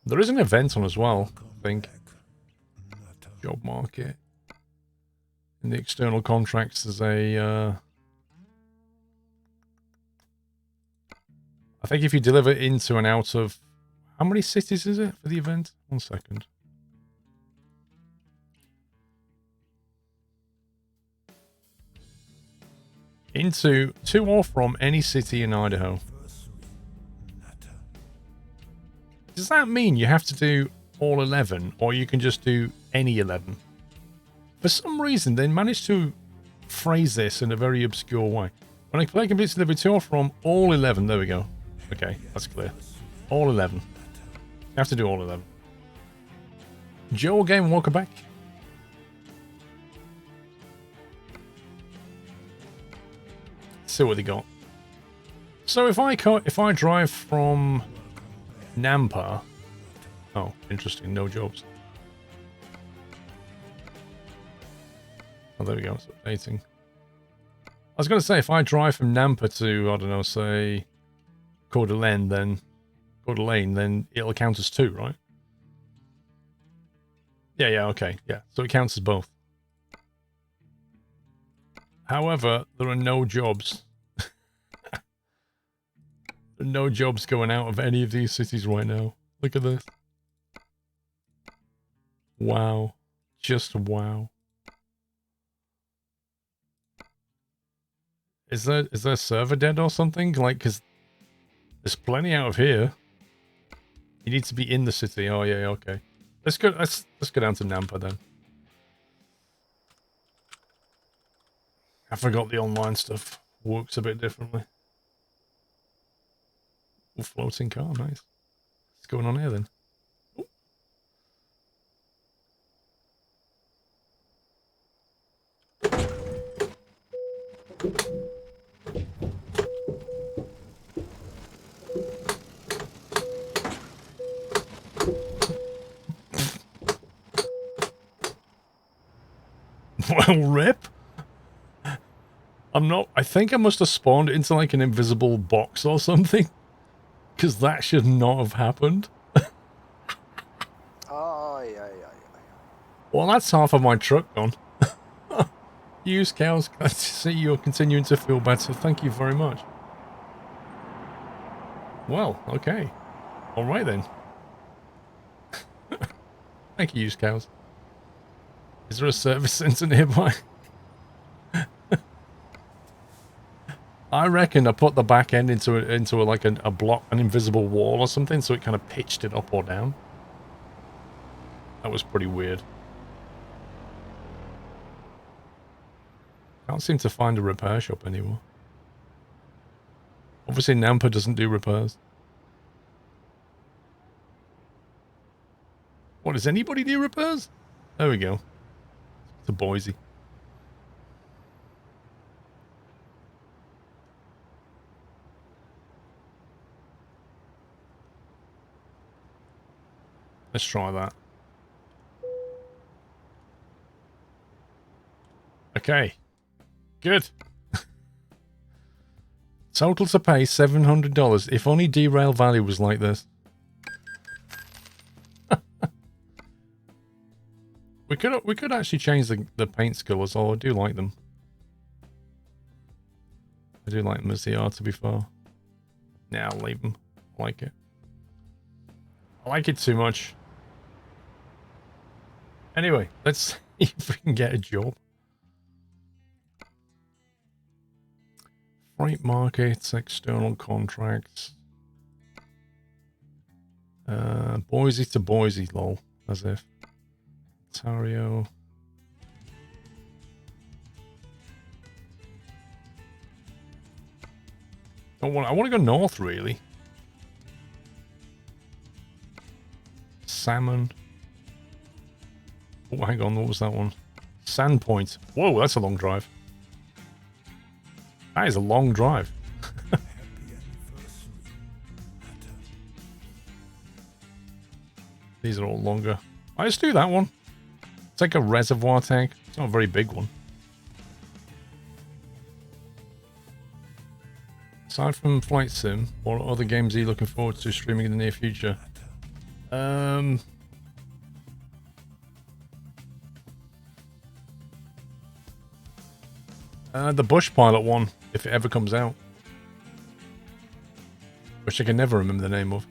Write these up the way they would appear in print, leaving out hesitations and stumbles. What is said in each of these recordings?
There is an event on as well, I think. Job market. In the external contracts, there's a... I think if you deliver into and out of... How many cities is it for the event? 1 second. Into, to or from any city in Idaho. Does that mean you have to do all 11, or you can just do any 11? For some reason, they managed to phrase this in a very obscure way. When I play complete delivery to or from all 11, there we go. Okay, that's clear. All 11. You have to do all 11. Joe Game, welcome back. Let's see what they got. So if I drive from Nampa, oh, interesting, no jobs. Oh, there we go, it's updating. I was going to say, if I drive from Nampa to, I don't know, say, Coeur d'Alene, then it'll count as 2, right? Yeah, okay, yeah. So it counts as both. However, there are no jobs. There are no jobs going out of any of these cities right now. Look at this. Wow. Just wow. Is there server dead or something? Like, because there's plenty out of here. You need to be in the city. Oh yeah, okay. Let's go down to Nampa then. I forgot the online stuff works a bit differently. Ooh, floating car, nice. What's going on here then? Ooh. Well, rip. I think I must have spawned into like an invisible box or something. Because that should not have happened. Well, that's half of my truck gone. You cows, glad to see you're continuing to feel better. Thank you very much. Well, okay. Alright then. Thank you, used cows. Is there a service centre nearby? I reckon I put the back end into a block, an invisible wall or something, so it kind of pitched it up or down. That was pretty weird. Can't seem to find a repair shop anymore. Obviously Nampa doesn't do repairs. What, does anybody do repairs? There we go. To Boise. Let's try that. Okay. Good. Total to pay $700. If only derail value was like this. we could actually change the paint colours. Oh, I do like them. I do like them as they are, to be fair. Nah, I'll leave them. I like it. I like it too much. Anyway, let's see if we can get a job. Freight markets, external contracts. Boise to Boise, lol. As if. Ontario. I want to go north, really. Salmon. Oh, hang on, what was that one? Sandpoint. Whoa, that's a long drive. That is a long drive. These are all longer. I just do that one. It's like a reservoir tank. It's not a very big one. Aside from Flight Sim, what other games are you looking forward to streaming in the near future? The Bush Pilot one, if it ever comes out. Which I can never remember the name of.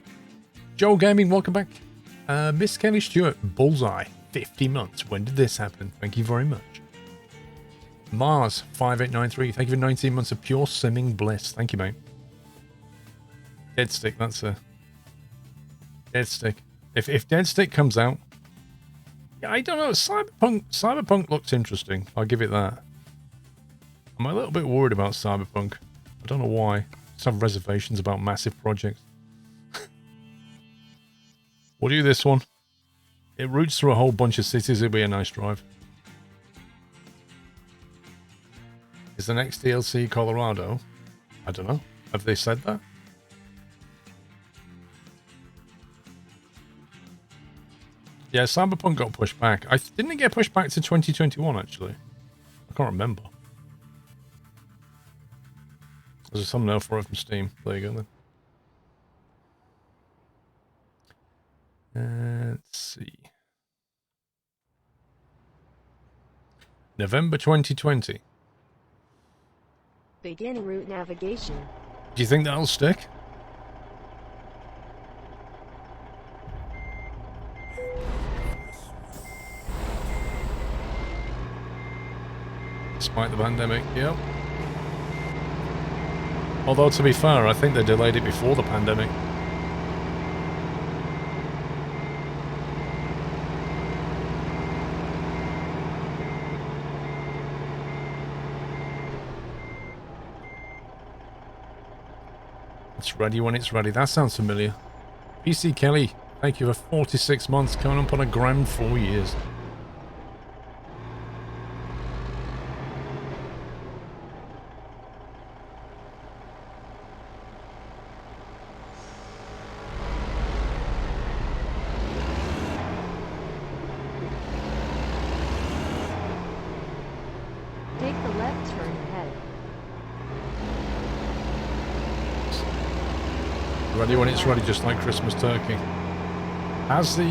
Joel Gaming, welcome back. Miss Kelly Stewart, Bullseye, 50 months. When did this happen? Thank you very much. Mars, 5893, thank you for 19 months of pure simming bliss. Thank you, mate. Dead Stick, that's a... Dead Stick. If Dead Stick comes out... Yeah, I don't know, Cyberpunk looks interesting. I'll give it that. I'm a little bit worried about Cyberpunk. I don't know why. I just have reservations about massive projects. We'll do this one. It routes through a whole bunch of cities. It'll be a nice drive. Is the next DLC Colorado? I don't know. Have they said that? Yeah, Cyberpunk got pushed back. Didn't it get pushed back to 2021, actually? I can't remember. There's a thumbnail for it from Steam. There you go, then. Let's see. November 2020. Begin route navigation. Do you think that'll stick? Despite the pandemic, yep. Although, to be fair, I think they delayed it before the pandemic. It's ready when it's ready. That sounds familiar. PC Kelly, thank you for 46 months, coming up on a grand 4 years. Ready when it's ready, just like Christmas turkey. As the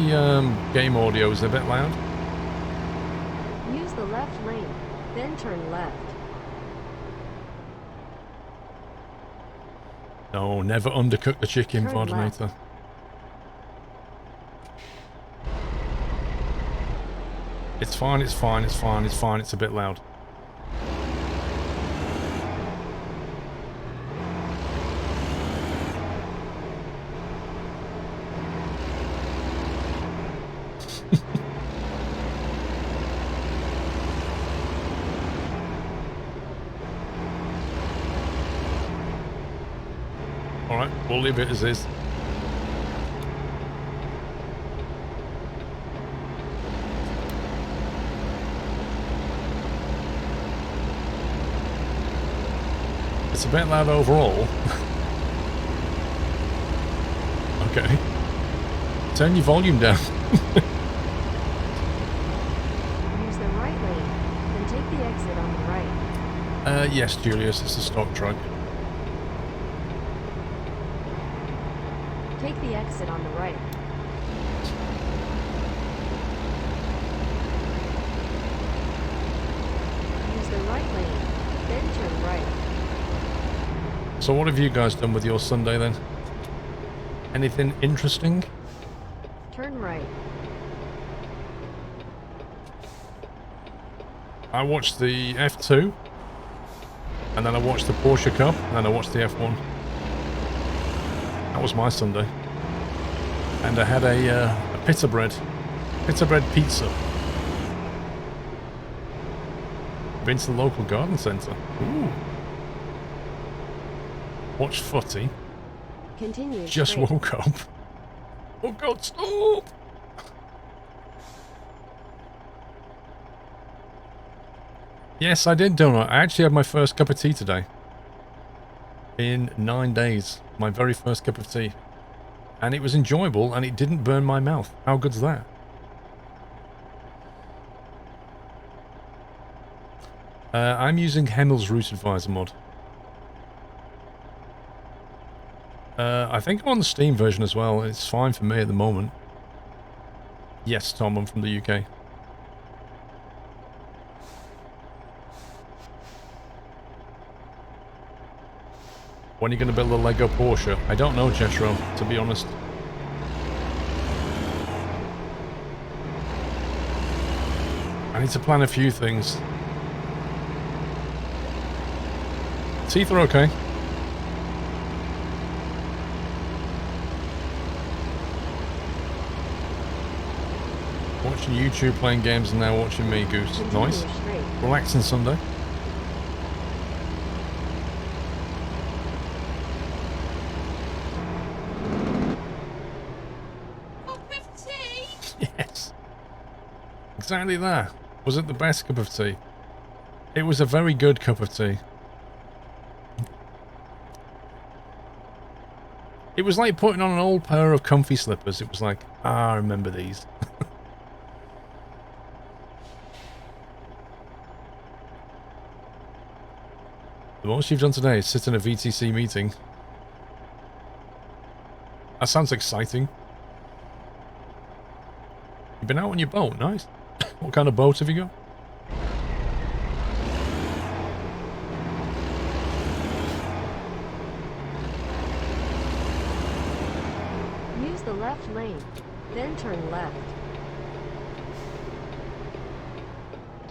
game audio is a bit loud. Use the left lane, then turn left. No, never undercook the chicken, Vardinator. It's fine, it's fine, it's fine, it's fine, it's a bit loud. We'll leave it as is. It's a bit loud overall. Okay. Turn your volume down. Use the right lane, then take the exit on the right. Yes, Julius, it's a stock truck. Take the exit on the right. Use the right lane, then turn right. So what have you guys done with your Sunday then? Anything interesting? Turn right. I watched the F2, and then I watched the Porsche Cup, and then I watched the F1. That was my Sunday. And I had a pita bread pizza. Been to the local garden centre. Ooh. Watched footy. Continue. Just straight. woke up. Oh God, stop! Yes, I did, don't I? I actually had my first cup of tea today. In 9 days. My very first cup of tea. And it was enjoyable and it didn't burn my mouth. How good's that? I'm using Hemmel's Root Advisor mod. I think I'm on the Steam version as well. It's fine for me at the moment. Yes, Tom, I'm from the UK. When are you going to build a Lego Porsche? I don't know, Jethro, to be honest. I need to plan a few things. Teeth are okay. Watching YouTube, playing games, and now watching me, Goose. Nice. Relaxing Sunday. Yes. Exactly that. Was it the best cup of tea? It was a very good cup of tea. It was like putting on an old pair of comfy slippers. It was like, I remember these. The most you've done today is sit in a VTC meeting. That sounds exciting. You've been out on your boat, nice. What kind of boat have you got? Use the left lane, then turn left.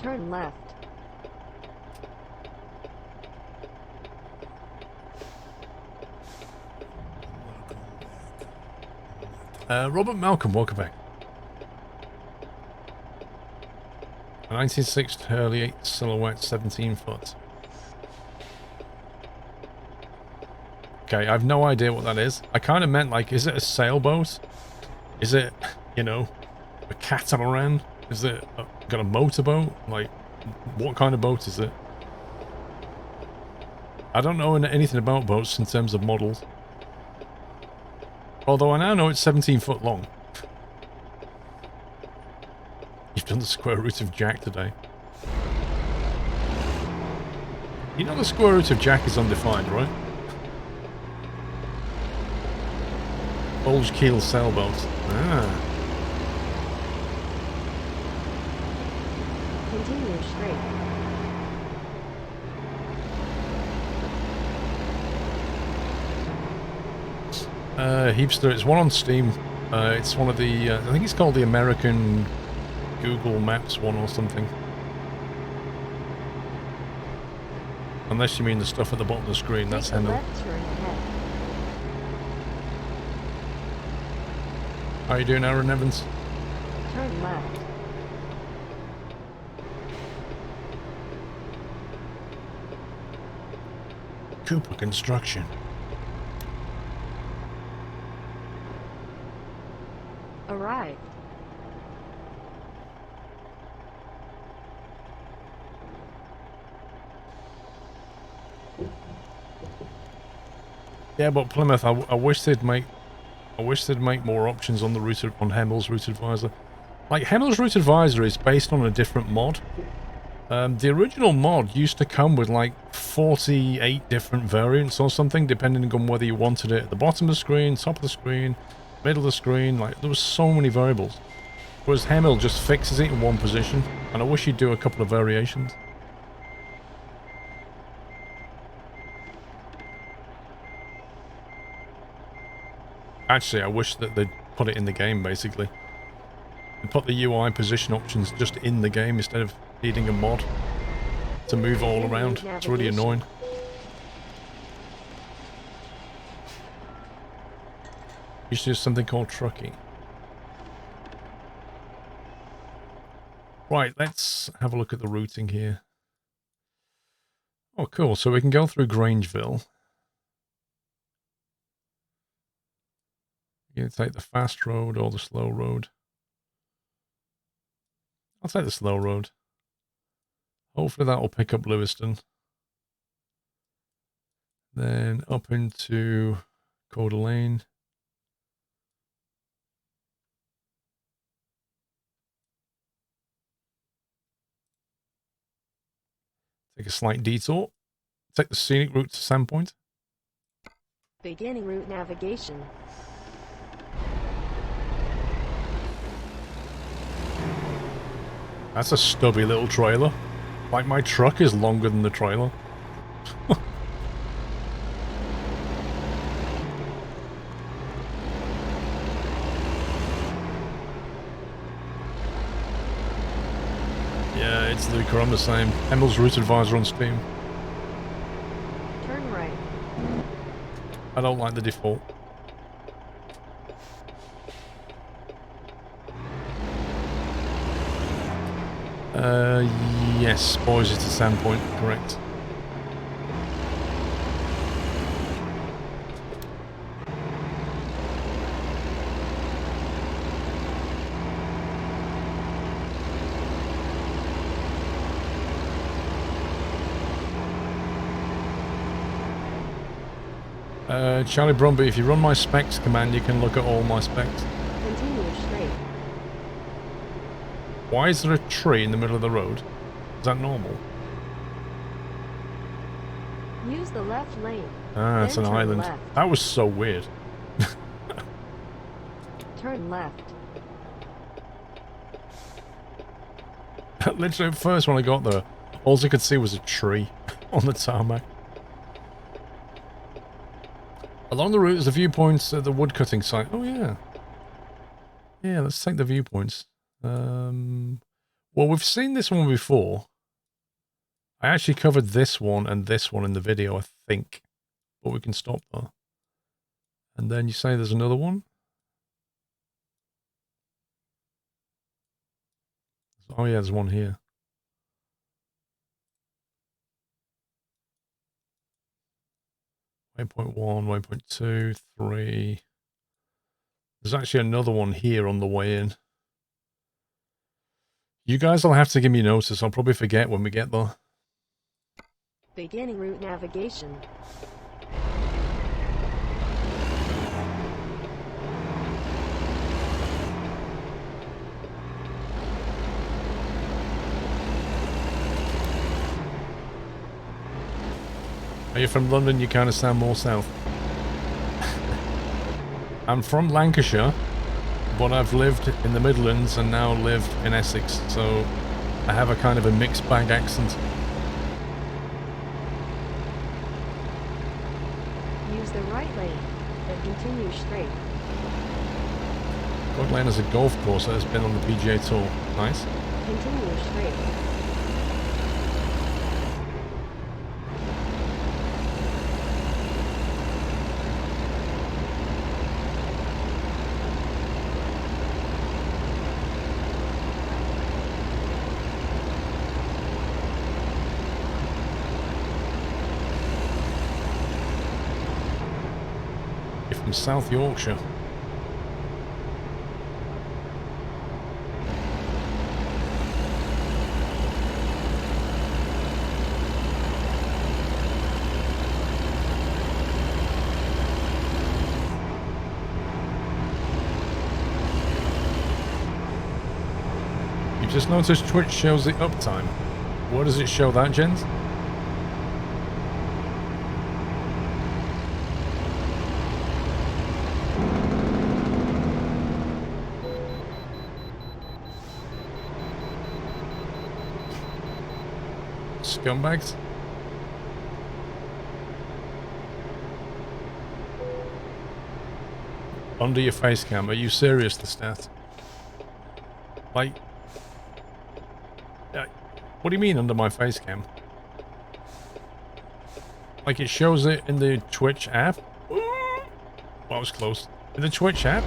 Turn left. Robert Malcolm, welcome back. A 1906 Hurley 8 silhouette 17 foot. Okay, I have no idea what that is. I kind of meant, like, is it a sailboat? Is it, you know, a catamaran? Is it got a motorboat? Like, what kind of boat is it? I don't know anything about boats in terms of models. Although I now know it's 17 foot long. You've done the square root of Jack today. You know the square root of Jack is undefined, right? Bulge keel sailboat. Ah. Continue straight. Heapster, it's one on Steam. It's one of the, I think it's called the American Google Maps one or something. Unless you mean the stuff at the bottom of the screen, that's Hemel. How you doing, Aaron Evans? Turn left. Cooper Construction. Arrived. Yeah, but Plymouth, I wish they'd make more options on the route on Hemel's Route Advisor. Like, Hemel's Route Advisor is based on a different mod. The original mod used to come with like 48 different variants or something, depending on whether you wanted it at the bottom of the screen, top of the screen, middle of the screen. Like, there was so many variables. Whereas Hemel just fixes it in one position, and I wish he'd do a couple of variations. Actually, I wish that they'd put it in the game, basically. And put the UI position options just in the game instead of needing a mod to move all around. It's really annoying. You should do something called trucking. Right, let's have a look at the routing here. Oh, cool. So we can go through Grangeville. You can take the fast road or the slow road. I'll take the slow road. Hopefully that will pick up Lewiston. Then up into Coeur d'Alene. Take a slight detour. Take the scenic route to Sandpoint. Beginning route navigation. That's a stubby little trailer. Like my truck is longer than the trailer. Yeah, it's Luca. I'm the same. Emil's route advisor on Steam. Turn right. I don't like the default. Yes, Boise to Sandpoint, correct. Charlie Brumby, if you run my specs command, you can look at all my specs. Continue straight. Why is there a tree in the middle of the road? Is that normal? Use the left lane. Ah, it's an Then turn island. left. That was so weird. Turn left. Literally at first when I got there, all I could see was a tree on the tarmac. Along the route is the viewpoints at the woodcutting site. Oh yeah. Yeah, let's take the viewpoints. Well, we've seen this one before. I actually covered this one and this one in the video, I think. But we can stop there. And then you say there's another one? Oh yeah, there's one here. Waypoint 1, waypoint 2, 3. There's actually another one here on the way in. You guys will have to give me notice. I'll probably forget when we get there. Beginning route navigation. Are you from London? You kind of sound more south. I'm from Lancashire, but I've lived in the Midlands and now live in Essex, so I have a kind of a mixed bag accent. Use the right lane. Then continue straight. God Lane is a golf course that has been on the PGA Tour. Nice. Continue straight. You're from South Yorkshire. Just noticed Twitch shows the uptime. Where does it show that, gents? Scumbags? Under your face cam. Are you serious, the stat? Like... what do you mean under my face cam? Like it shows it in the Twitch app? Well, that was close. In the Twitch app?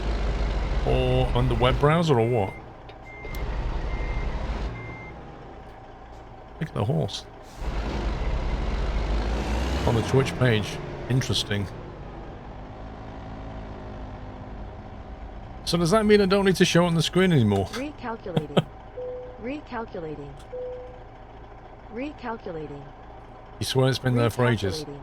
Or on the web browser or what? Look at the horse. On the Twitch page. Interesting. So does that mean I don't need to show it on the screen anymore? Recalculating. Recalculating. Recalculating. You swear it's been there for ages? Recalculating.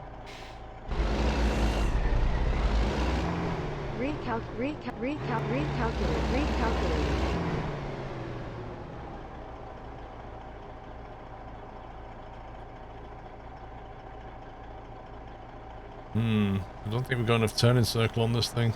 I don't think we've got enough turning circle on this thing.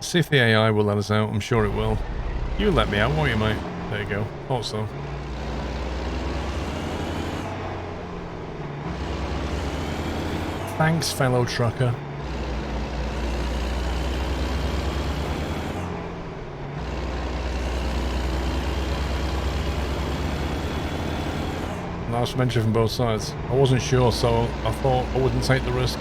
See if the AI will let us out. I'm sure it will. You let me out, won't you, mate? There you go. Thought so. Thanks, fellow trucker. Last mention from both sides. I wasn't sure, so I thought I wouldn't take the risk.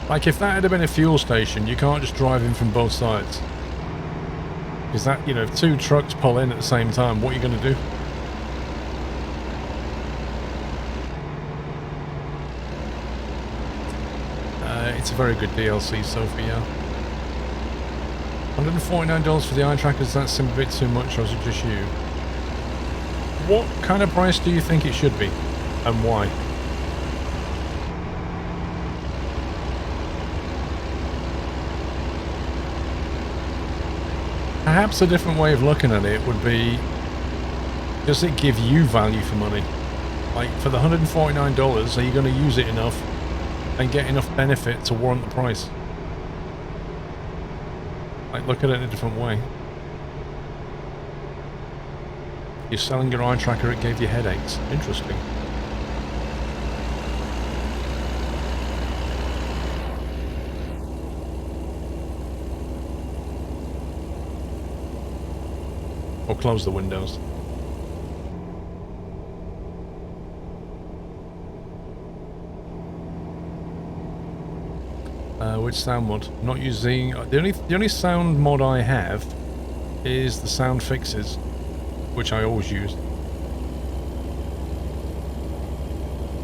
Like, if that had been a fuel station, you can't just drive in from both sides. Is that, you know, if two trucks pull in at the same time, what are you going to do? It's a very good DLC, Sophie, yeah. $149 for the eye trackers, that seemed a bit too much, or is it just you? What kind of price do you think it should be? And why? Perhaps a different way of looking at it would be, does it give you value for money? Like, for the $149, are you going to use it enough and get enough benefit to warrant the price? Like, look at it in a different way. You're selling your eye tracker, it gave you headaches. Interesting. Or close the windows. Which sound mod? Not using the only sound mod I have is the sound fixes, which I always use.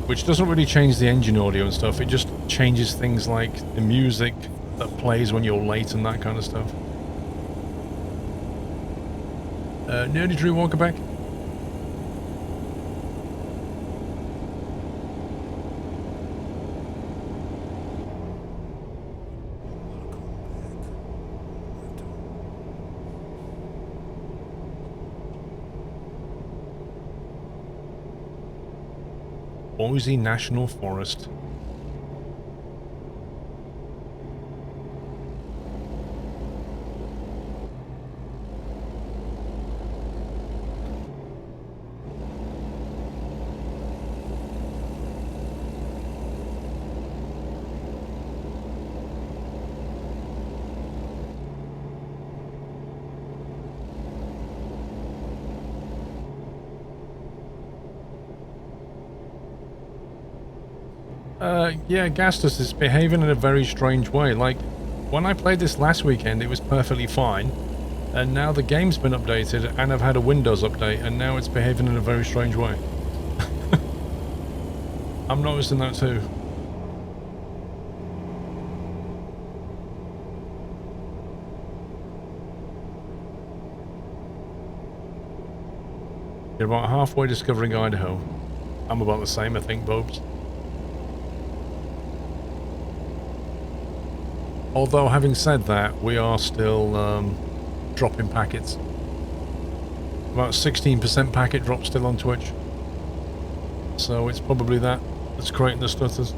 Which doesn't really change the engine audio and stuff. It just changes things like the music that plays when you're late and that kind of stuff. Nerdy Drew, welcome back. Boise National Forest. Yeah, Gastus is behaving in a very strange way. Like, when I played this last weekend, it was perfectly fine. And now the game's been updated, and I've had a Windows update, and now it's behaving in a very strange way. I'm noticing that too. You're about halfway discovering Idaho. I'm about the same, I think, Bobs. Although, having said that, we are still dropping packets. About 16% packet drop still on Twitch. So it's probably that that's creating the stutters.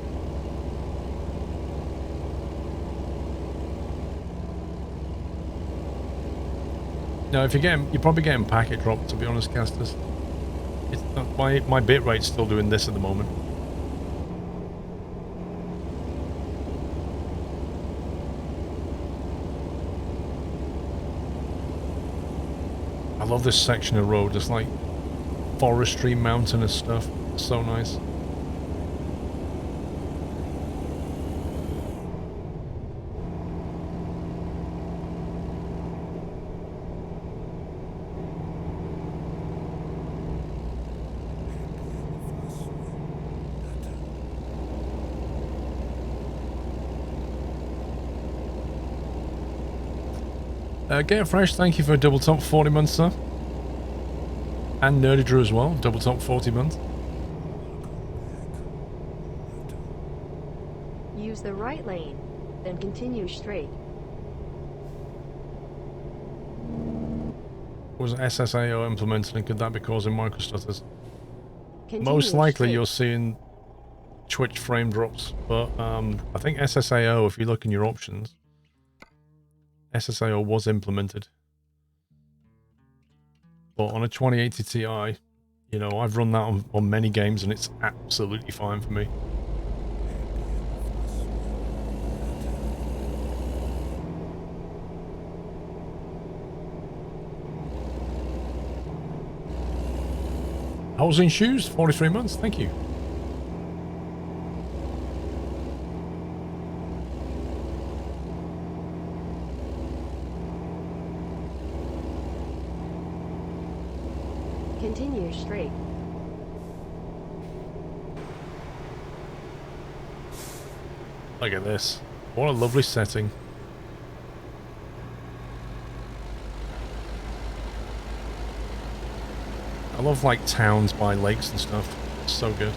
No, if you're probably getting packet drop, to be honest, Casters. It's not, my bit rate's still doing this at the moment. I love this section of road. It's like forestry, mountainous stuff. It's so nice. Get Fresh, thank you for a double top 40 months, sir. And Nerdy Drew as well, double top 40 months. Use the right lane, then continue straight. Was SSAO implemented and could that be causing microstutters? most likely straight. you're seeing Twitch frame drops, but I think SSAO, if you look in your options, SSAO was implemented. But on a 2080 Ti, you know, I've run that on many games and it's absolutely fine for me. Holes in shoes, 43 months, thank you. Continue straight. Look at this. What a lovely setting. I love like towns by lakes and stuff. It's so good.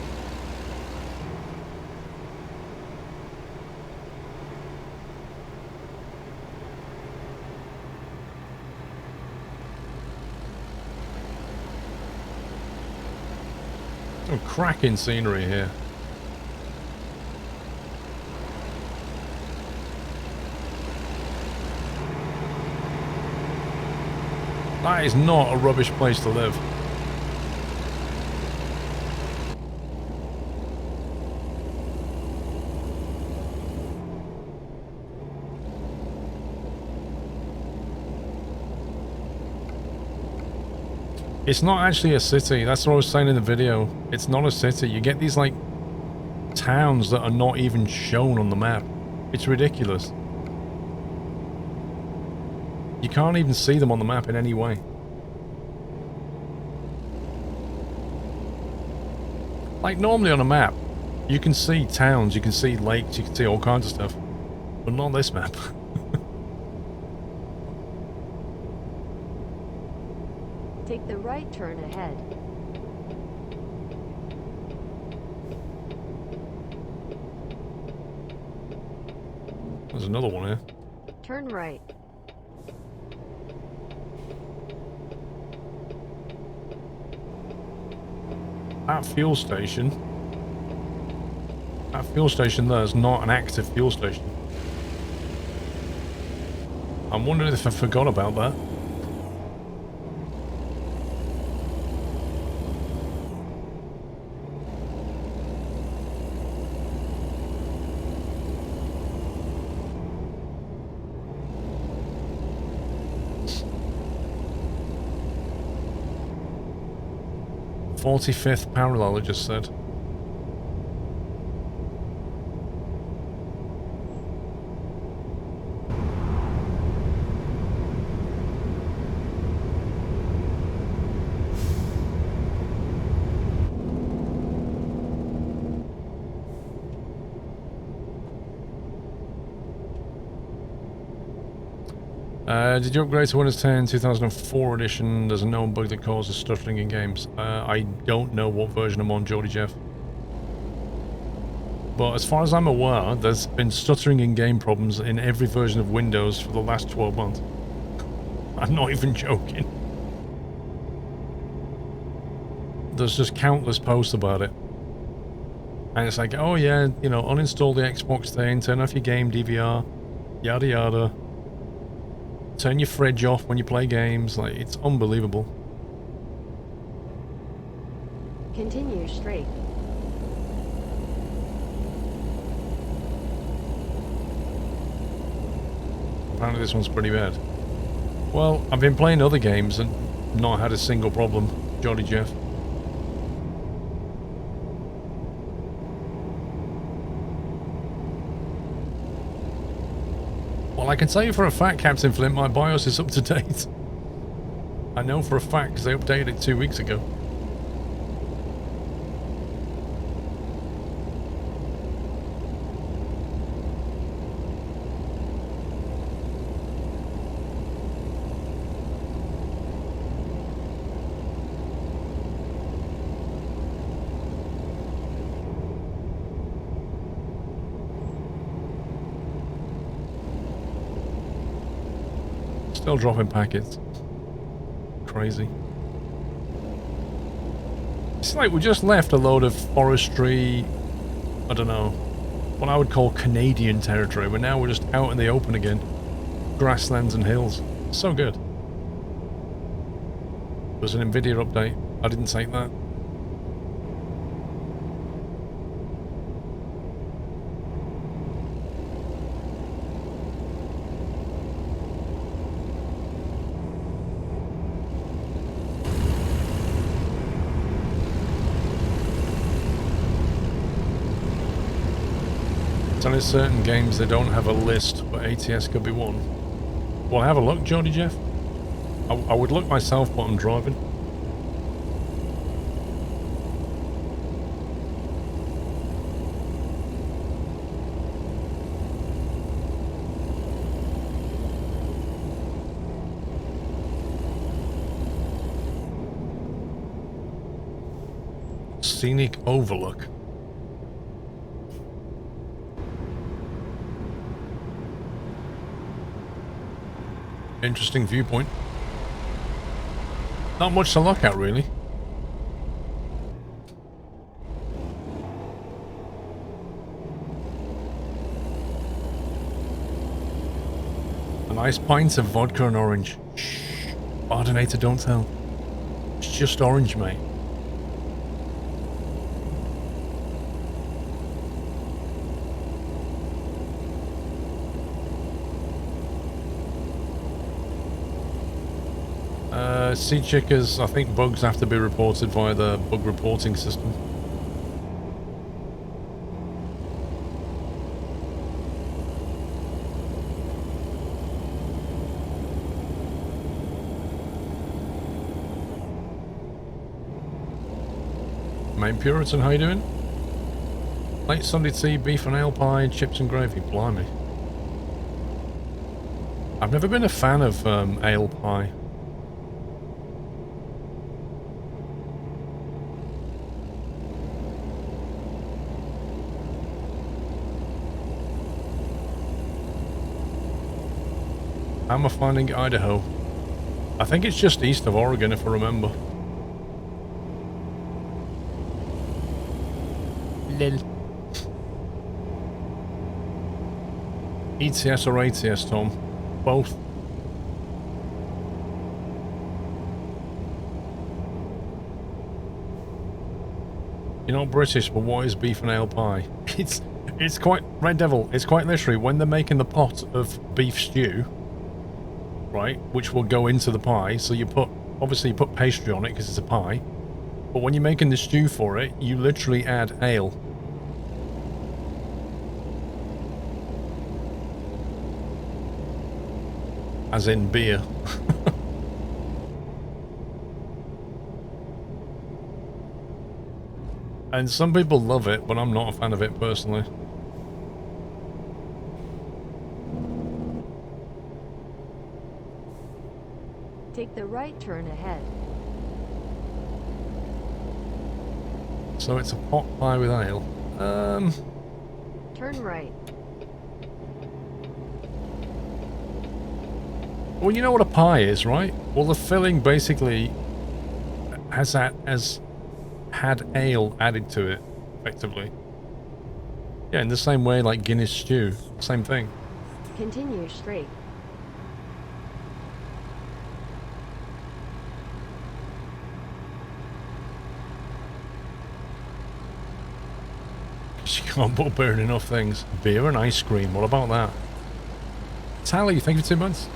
Oh, cracking scenery here. That is not a rubbish place to live. It's not actually a city. That's what I was saying in the video. It's not a city. You get these like towns that are not even shown on the map. It's ridiculous. You can't even see them on the map in any way. Like normally on a map, you can see towns, you can see lakes, you can see all kinds of stuff. But not on this map. Take the right turn ahead. There's another one here. Turn right. That fuel station there is not an active fuel station. I'm wondering if I forgot about that. "45th parallel," it just said. Did you upgrade to Windows 10 2004 edition? There's a known bug that causes stuttering in games. I don't know what version I'm on, Geordie Jeff. But as far as I'm aware, there's been stuttering in game problems in every version of Windows for the last 12 months. I'm not even joking. There's just countless posts about it. And it's like, oh yeah, you know, uninstall the Xbox thing, turn off your game DVR, yada yada. Turn your fridge off when you play games. Like, it's unbelievable. Continue straight. Apparently this one's pretty bad. Well, I've been playing other games and not had a single problem, Jolly Jeff. Well, I can tell you for a fact, Captain Flint, my BIOS is up to date. I know for a fact because they updated it 2 weeks ago. Still dropping packets. Crazy. It's like we just left a load of forestry, I don't know, what I would call Canadian territory, but now we're just out in the open again. Grasslands and hills. So good. There's an Nvidia update. I didn't take that. On certain games they don't have a list, but ATS could be one. Well, have a look, Jody Jeff. I would look myself, but I'm driving. Scenic Overlook. Interesting viewpoint. Not much to look at, really. A nice pint of vodka and orange. Shh. Ordinator, don't tell. It's just orange, mate. Sea chickers, I think bugs have to be reported via the bug reporting system. Main Puritan, how you doing? Late Sunday tea, beef and ale pie, chips and gravy, blimey. I've never been a fan of ale pie. How am I finding Idaho? I think it's just east of Oregon, if I remember. Lil. ETS or ATS, Tom? Both. You're not British, but what is beef and ale pie? It's quite... Red Devil, it's quite literally when they're making the pot of beef stew, right, which will go into the pie, so you put... Obviously you put pastry on it because it's a pie, but when you're making the stew for it, you literally add ale. As in beer. And some people love it, but I'm not a fan of it personally. Take the right turn ahead. So it's a pot pie with ale. Turn right. Well, you know what a pie is, right? Well, the filling basically has had ale added to it, effectively. Yeah, in the same way like Guinness stew. Same thing. Continue straight. You can't put beer in enough things. Beer and ice cream, what about that? Tally, thank you for 2 months.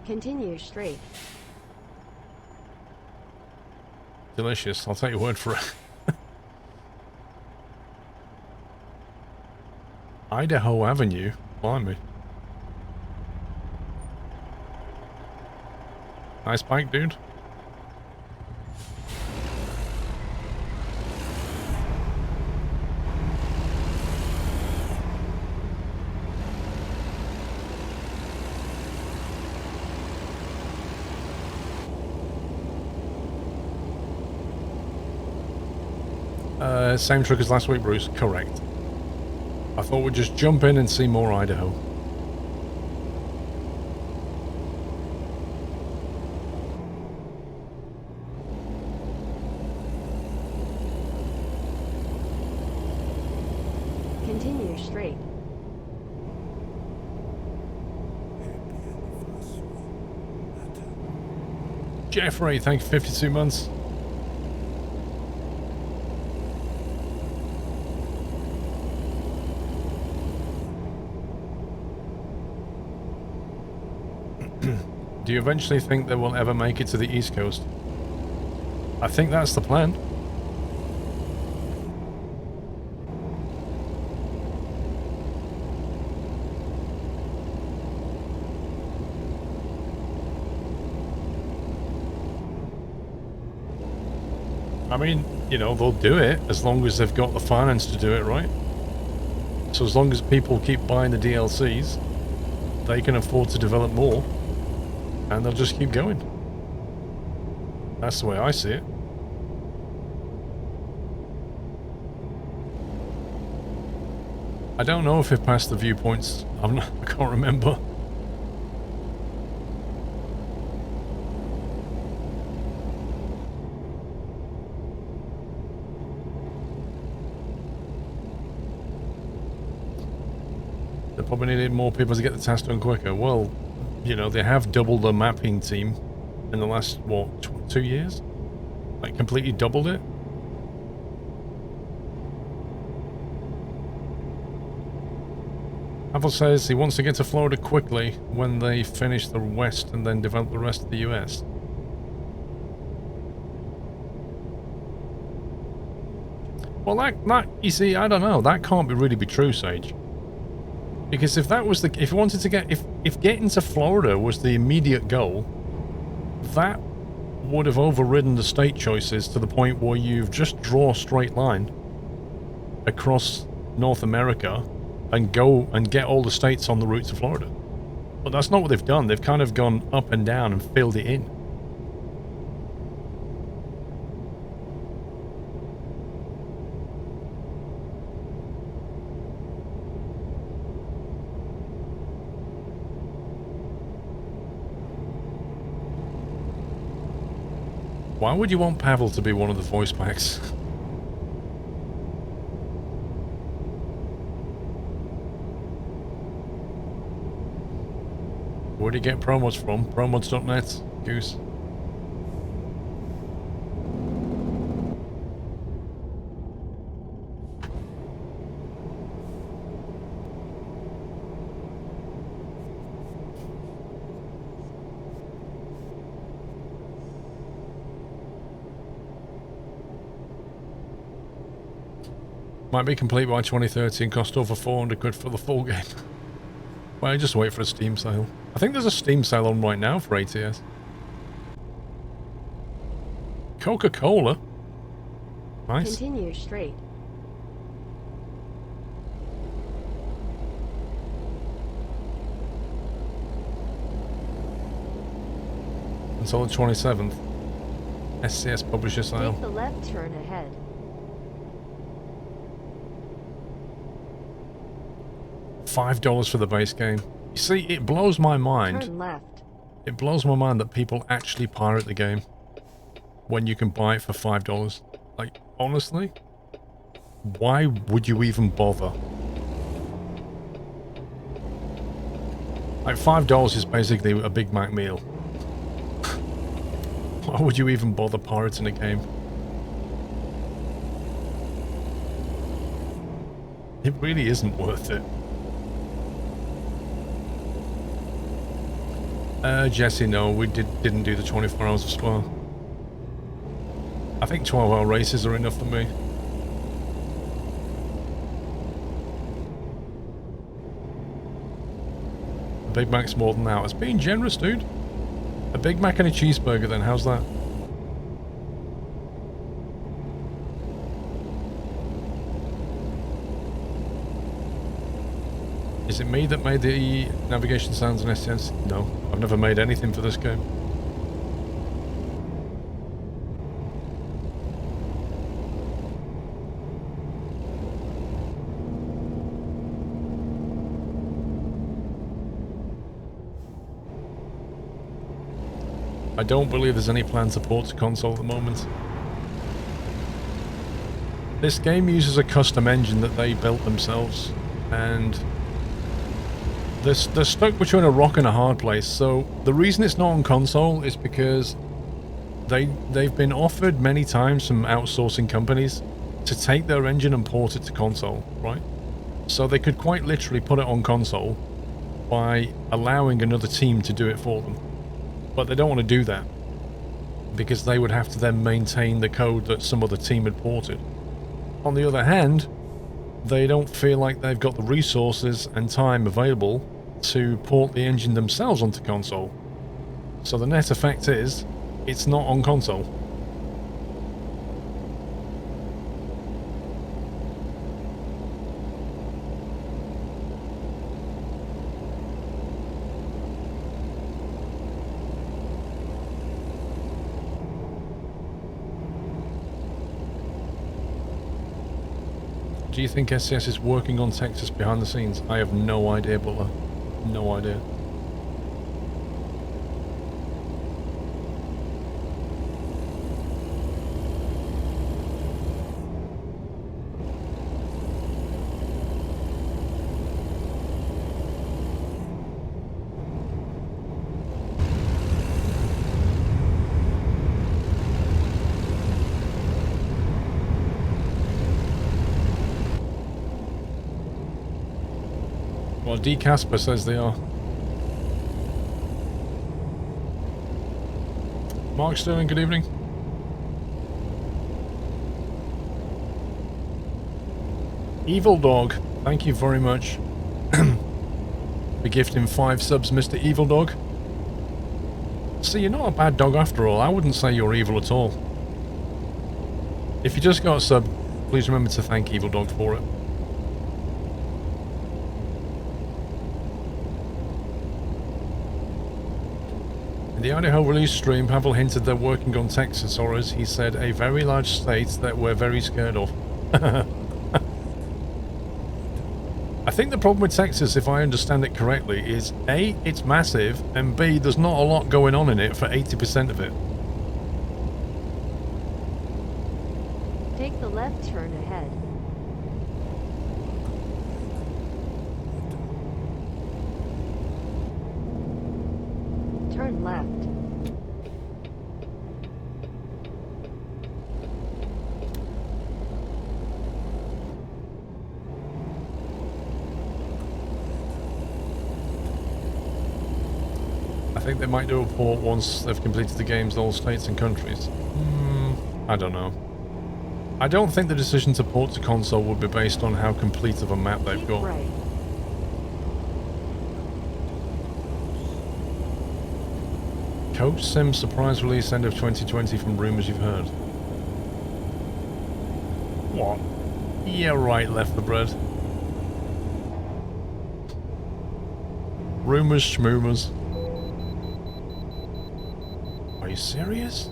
Continue straight. Delicious, I'll take your word for it. Idaho Avenue? Blimey. Nice bike, dude. Same truck as last week, Bruce. Correct. I thought we'd just jump in and see more Idaho. Continue straight. Jeffrey, thank you for 52 months. Do you eventually think they will ever make it to the East Coast? I think that's the plan. I mean, you know, they'll do it as long as they've got the finance to do it, right? So as long as people keep buying the DLCs, they can afford to develop more, and they'll just keep going. That's the way I see it. I don't know if it passed the viewpoints. I can't remember. They probably needed more people to get the task done quicker. Well, you know, they have doubled the mapping team in the last, what, 2 years? Like, completely doubled it? Apple says he wants to get to Florida quickly when they finish the West and then develop the rest of the US. Well, that you see, I don't know. That can't really be true, Sage. Because if that was if you wanted to get, if getting to Florida was the immediate goal, that would have overridden the state choices to the point where you've just draw a straight line across North America and go and get all the states on the route to Florida. But that's not what they've done. They've kind of gone up and down and filled it in. Why would you want Pavel to be one of the voice packs? Where do you get promos from? Promods.net, Goose. Might be complete by 2030 and cost over 400 quid for the full game. Well, just wait for a Steam sale. I think there's a Steam sale on right now for ATS. Coca-Cola? Nice. Continue straight. Until the 27th. SCS publisher sale. Take the left turn ahead. $5 for the base game. You see, it blows my mind. Turn left. It blows my mind that people actually pirate the game when you can buy it for $5. Like, honestly, why would you even bother? Like, $5 is basically a Big Mac meal. Why would you even bother pirating a game? It really isn't worth it. Jesse, no, we didn't do the 24 hours of Squirrel. I think 12-hour races are enough for me. A Big Mac's more than that. It's being generous, dude. A Big Mac and a cheeseburger then, how's that? Is it me that made the navigation sounds in SCS? No, I've never made anything for this game. I don't believe there's any plan to port to console at the moment. This game uses a custom engine that they built themselves, and they're stuck between a rock and a hard place. So the reason it's not on console is because they've been offered many times from outsourcing companies to take their engine and port it to console, right? So they could quite literally put it on console by allowing another team to do it for them. But they don't want to do that because they would have to then maintain the code that some other team had ported. On the other hand, they don't feel like they've got the resources and time available to port the engine themselves onto console. So the net effect is, it's not on console. Do you think SCS is working on Texas behind the scenes? I have no idea, Butler. No idea. Well, D. Casper says they are. Mark Sterling, good evening. Evil Dog, thank you very much for gifting 5 subs, Mr. Evil Dog. See, you're not a bad dog after all. I wouldn't say you're evil at all. If you just got a sub, please remember to thank Evil Dog for it. In the Idaho release stream, Pavel hinted they're working on Texas, or as he said, a very large state that we're very scared of. I think the problem with Texas, if I understand it correctly, is A, it's massive, and B, there's not a lot going on in it for 80% of it. Take the left turn ahead. Turn left. I think they might do a port once they've completed the games in all states and countries. I don't know. I don't think the decision to port to console would be based on how complete of a map they've got. Right. Coach Sim surprise release end of 2020 from rumours you've heard. What? Yeah, right, left the bread. Rumours, schmoomers. Are you serious?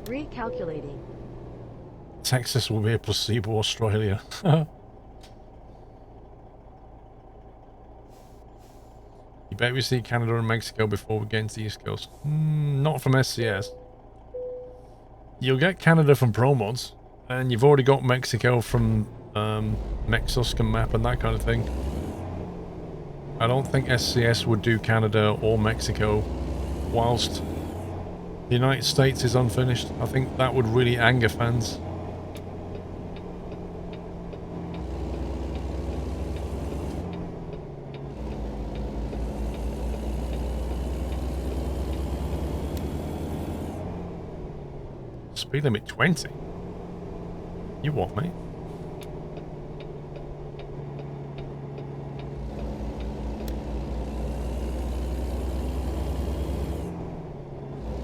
Recalculating. Texas will be a placebo Australia. You bet we see Canada and Mexico before we get into the East Coast. Not from SCS. You'll get Canada from Pro Mods, and you've already got Mexico from Mexuscan map and that kind of thing. I don't think SCS would do Canada or Mexico whilst the United States is unfinished. I think that would really anger fans. Speed limit 20? You what, mate?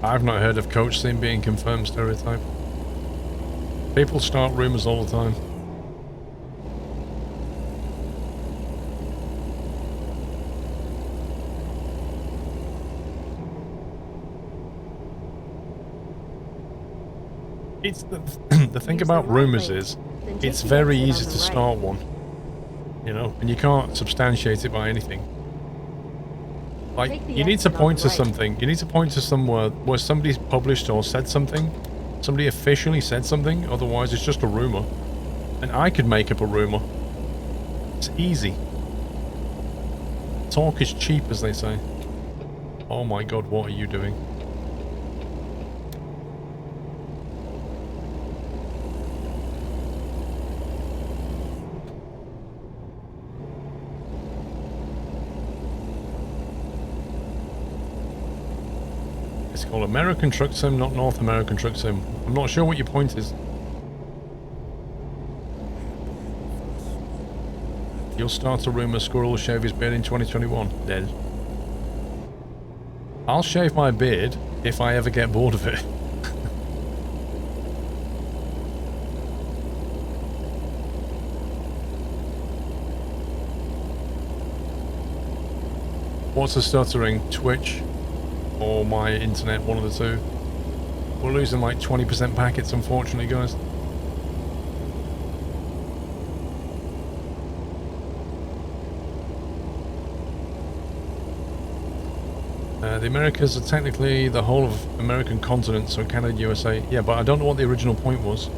I've not heard of Coach Sim being confirmed stereotype. People start rumours all the time. It's the thing Use about the right rumors lane, is then take it's the very exit easy on to the right. start one, you know, and you can't substantiate it by anything. Like, Take the you need to exit on point the to right. something. You need to point to somewhere where somebody's published or said something. Somebody officially said something. Otherwise, it's just a rumor. And I could make up a rumor. It's easy. Talk is cheap, as they say. Oh my god, what are you doing? It's called American Truck Sim, not North American Truck Sim. I'm not sure what your point is. You'll start a rumor Squirrel will shave his beard in 2021. Dead. I'll shave my beard if I ever get bored of it. What's the stuttering? Twitch or my internet, one of the two. We're losing like 20% packets, unfortunately, guys. The Americas are technically the whole of American continent, so Canada, USA. Yeah, but I don't know what the original point was.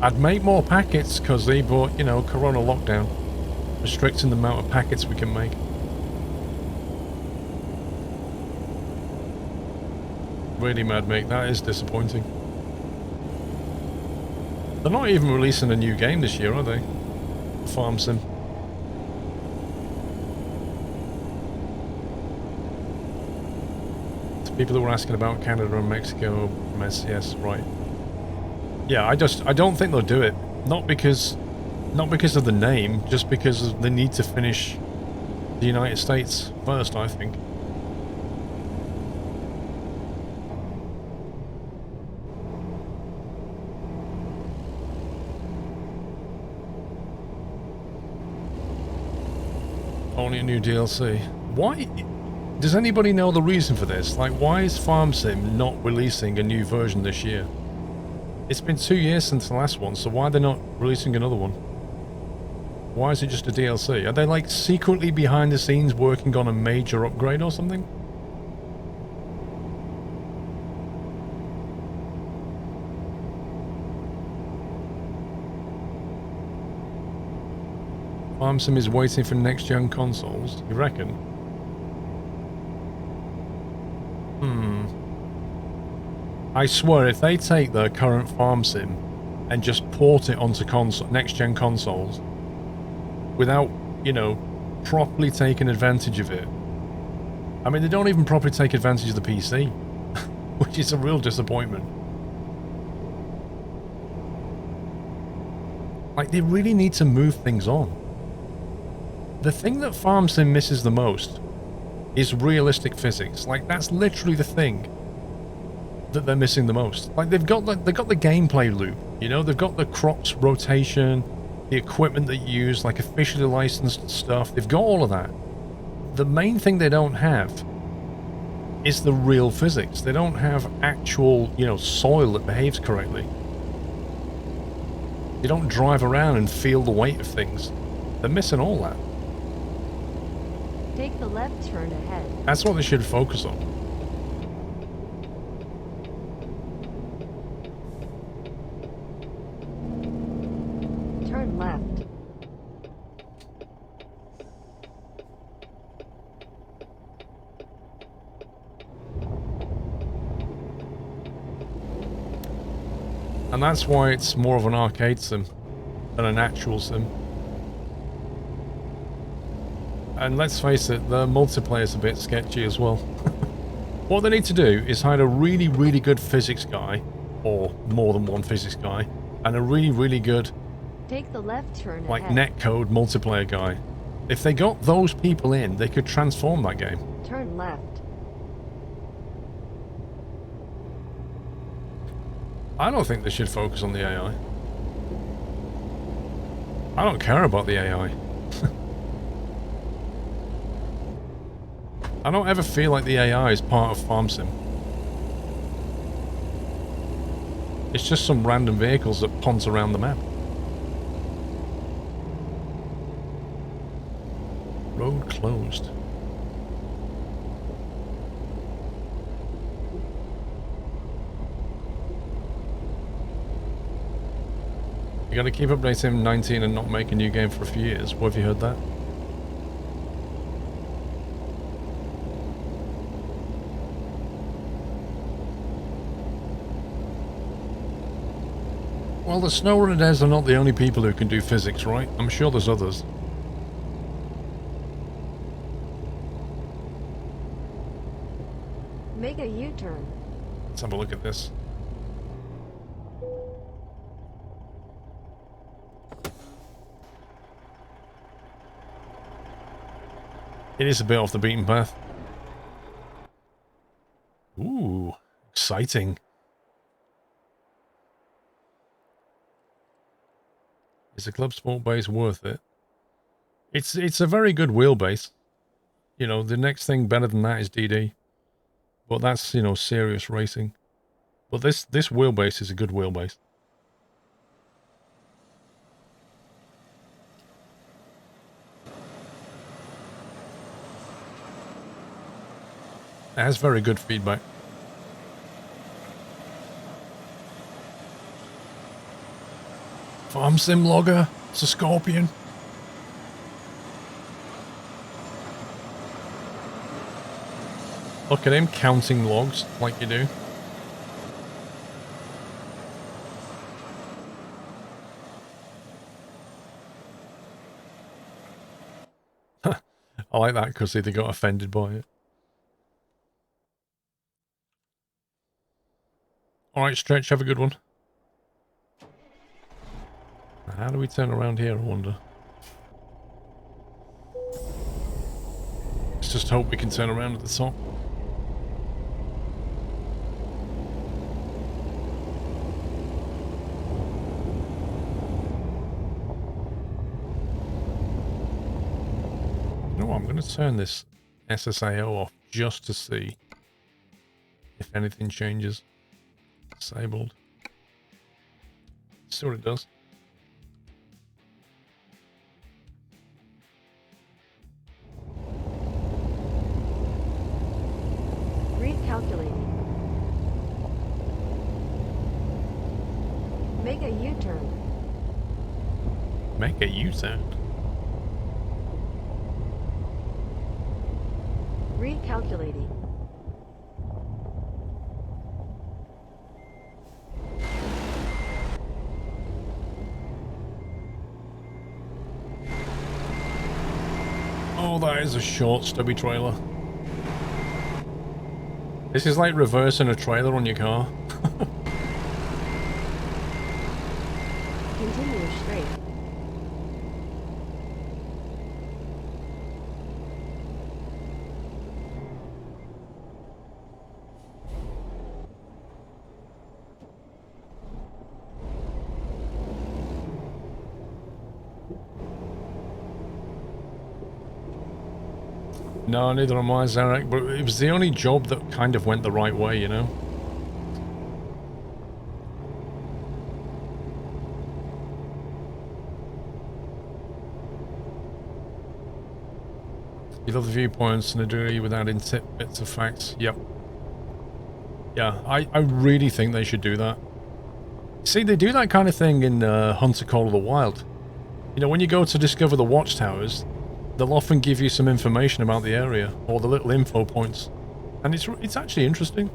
I'd make more packets because they brought, you know, Corona lockdown. Restricting the amount of packets we can make. Really mad, mate. That is disappointing. They're not even releasing a new game this year, are they? Farm Sim. To people that were asking about Canada and Mexico from SCS, right. Yeah, I don't think they'll do it. Not because of the name, just because of the need to finish the United States first, I think. Only a new DLC. Why? Does anybody know the reason for this? Like, why is Farm Sim not releasing a new version this year? It's been 2 years since the last one, so why are they not releasing another one? Why is it just a DLC? Are they like secretly behind the scenes working on a major upgrade or something? Farm Sim is waiting for next-gen consoles, you reckon? I swear, if they take their current Farm Sim and just port it onto next-gen consoles without, you know, properly taking advantage of it. I mean, they don't even properly take advantage of the PC, which is a real disappointment. Like, they really need to move things on. The thing that Farm Sim misses the most is realistic physics. Like, that's literally the thing that they're missing the most. Like, they've got the gameplay loop, you know, they've got the crops rotation, the equipment that you use, like officially licensed stuff. They've got all of that. The main thing they don't have is the real physics. They don't have actual, you know, soil that behaves correctly. They don't drive around and feel the weight of things. They're missing all that. Take the left turn ahead. That's what they should focus on. Turn left. And that's why it's more of an arcade sim than an actual sim. And let's face it, the multiplayer's a bit sketchy as well. What they need to do is hire a really, really good physics guy, or more than one physics guy, and a really, really good, Take the left turn like, ahead. netcode multiplayer guy. If they got those people in, they could transform that game. Turn left. I don't think they should focus on the AI. I don't care about the AI. I don't ever feel like the AI is part of Farm Sim. It's just some random vehicles that ponce around the map. Road closed. You gotta keep updating 19 and not make a new game for a few years. What have you heard that? Well, the SnowRunners are not the only people who can do physics, right? I'm sure there's others. Make a U-turn. Let's have a look at this. It is a bit off the beaten path. Ooh, exciting. Is the Club Sport base worth it? It's a very good wheelbase. You know, the next thing better than that is DD. But that's, you know, serious racing. But this wheelbase is a good wheelbase. It has very good feedback. Farm Sim logger. It's a Scorpion. Look at him counting logs like you do. I like that because they got offended by it. Alright, Stretch, have a good one. How do we turn around here, I wonder? Let's just hope we can turn around at the top. You know what, I'm going to turn this SSAO off just to see if anything changes. Disabled. See what it does. Recalculating. Make a U-turn. Make a U-turn. Recalculating. Oh, that is a short, stubby trailer. This is like reversing a trailer on your car. Continue straight. No, neither am I, Zarek, but it was the only job that kind of went the right way, you know? You love the viewpoints and the degree with adding bits of facts. Yep. Yeah, I really think they should do that. See, they do that kind of thing in Hunter Call of the Wild. You know, when you go to discover the watchtowers, they'll often give you some information about the area, or the little info points. And it's actually interesting.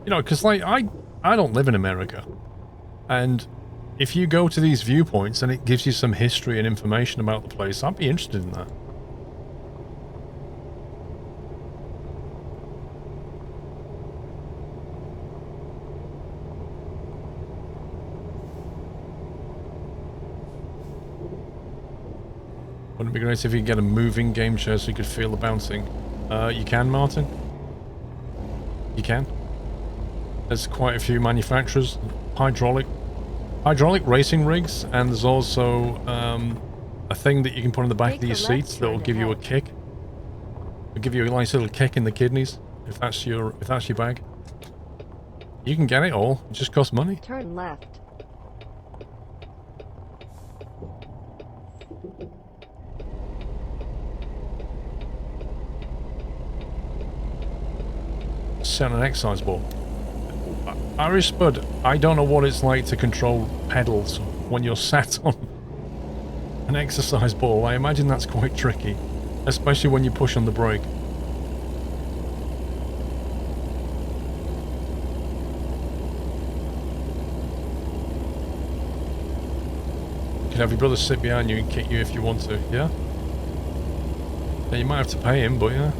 You know, because, like, I don't live in America. And if you go to these viewpoints and it gives you some history and information about the place, I'd be interested in that. Wouldn't it be great if you could get a moving game show so you could feel the bouncing? You can, Martin? You can. There's quite a few manufacturers. Hydraulic racing rigs, and there's also a thing that you can put on the back of your seats that will give you a kick. It'll give you a nice little kick in the kidneys if that's your bag. You can get it all. It just costs money. Turn left. Set an exercise ball. Irish Spud, I don't know what it's like to control pedals when you're sat on an exercise ball. I imagine that's quite tricky, especially when you push on the brake. You can have your brother sit behind you and kick you if you want to, yeah? Yeah, you might have to pay him, but yeah.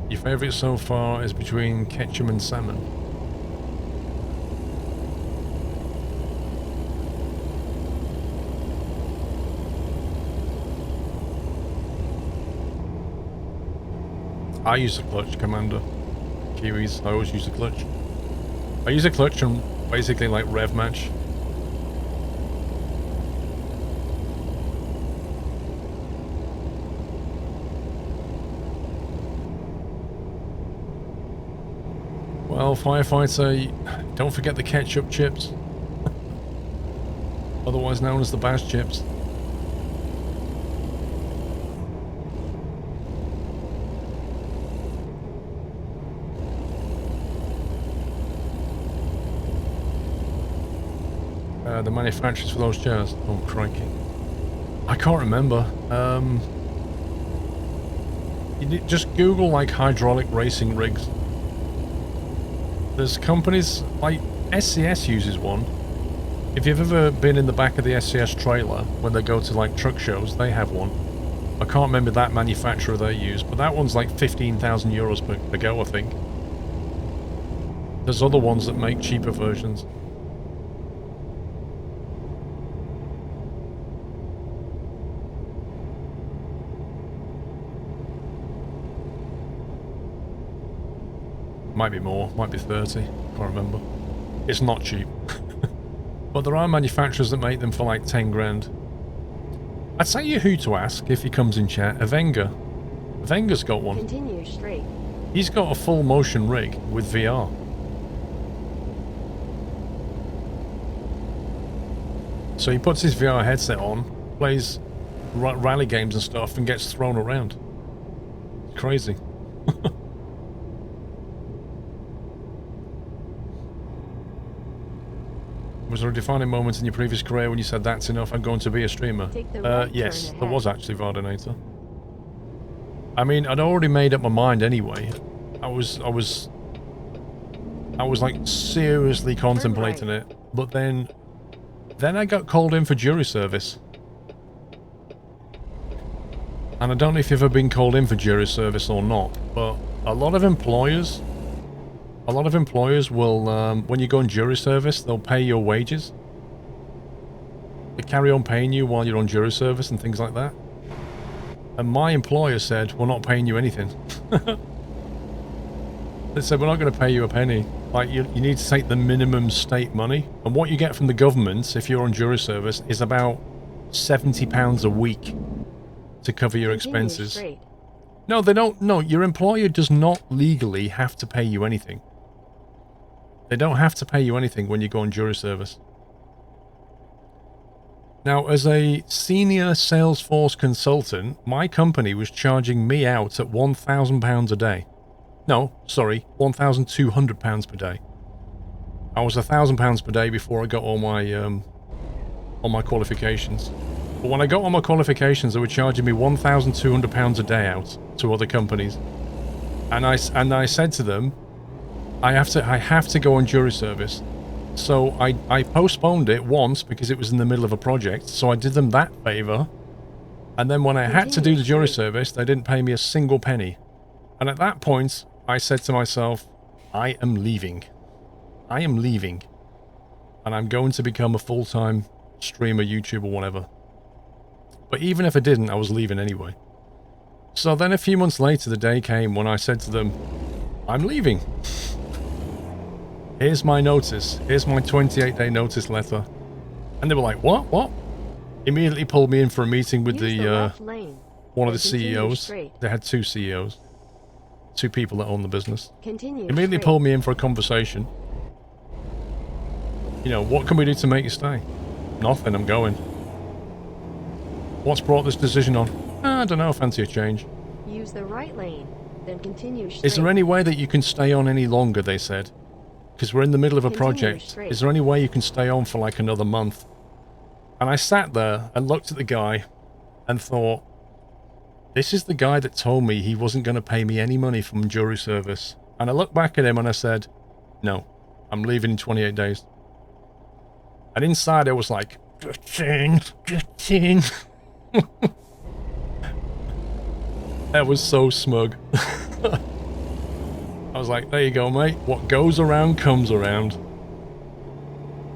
Your favourite so far is between ketchup and salmon. I use the clutch, Commander. Kiwis, I always use the clutch. I use a clutch and basically like rev match. Well, firefighter, don't forget the ketchup chips. Otherwise known as the bash chips. The manufacturers for those chairs. Oh, crikey. I can't remember. Just Google like hydraulic racing rigs. There's companies like SCS uses one. If you've ever been in the back of the SCS trailer when they go to like truck shows, they have one. I can't remember that manufacturer they use, but that one's like 15,000 euros per go, I think. There's other ones that make cheaper versions. Might be more, might be 30, can't remember. It's not cheap. But there are manufacturers that make them for like 10 grand. I'd say you who to ask if he comes in chat. Avenga. Avenga's got one. Continue straight. He's got a full motion rig with VR. So he puts his VR headset on, plays rally games and stuff, and gets thrown around. Crazy. Was there a defining moment in your previous career when you said that's enough, I'm going to be a streamer? Yes, there was actually, Vardinator. I mean, I'd already made up my mind anyway. I was like seriously contemplating it, but then I got called in for jury service. And I don't know if you've ever been called in for jury service or not, but a lot of employers will, when you go on jury service, they'll pay your wages. They carry on paying you while you're on jury service and things like that. And my employer said, we're not paying you anything. They said, we're not going to pay you a penny. Like, you need to take the minimum state money. And what you get from the government, if you're on jury service, is about £70 a week to cover your expenses. Straight. No, they don't. No, your employer does not legally have to pay you anything. They don't have to pay you anything when you go on jury service. Now, as a senior Salesforce consultant, my company was charging me out at £1,000 a day. No, sorry, £1,200 per day. I was £1,000 per day before I got all my qualifications. But when I got all my qualifications, they were charging me £1,200 a day out to other companies. And I said to them, I have to go on jury service. So I postponed it once because it was in the middle of a project. So I did them that favour. And then when I had to do the jury Continue. service, they didn't pay me a single penny. And at that point, I said to myself, I am leaving. I am leaving. And I'm going to become a full-time streamer, YouTuber, whatever. But even if I didn't, I was leaving anyway. So then a few months later, the day came when I said to them, I'm leaving. Here's my notice. Here's my 28-day notice letter. And they were like, what? What? Immediately pulled me in for a meeting with Use the left lane, one of the then continue CEOs. straight. They had two CEOs. Two people that own the business. Continue Immediately straight. pulled me in for a conversation. You know, what can we do to make you stay? Nothing, I'm going. What's brought this decision on? I don't know, fancy a change. Use the right lane, then continue straight. Is there any way that you can stay on any longer, they said? Because we're in the middle of a Continue project. straight. Is there any way you can stay on for like another month? And I sat there and looked at the guy and thought, this is the guy that told me he wasn't going to pay me any money from jury service. And I looked back at him and I said, no, I'm leaving in 28 days. And inside I was like, get in. That was so smug. I was like, there you go, mate. What goes around comes around.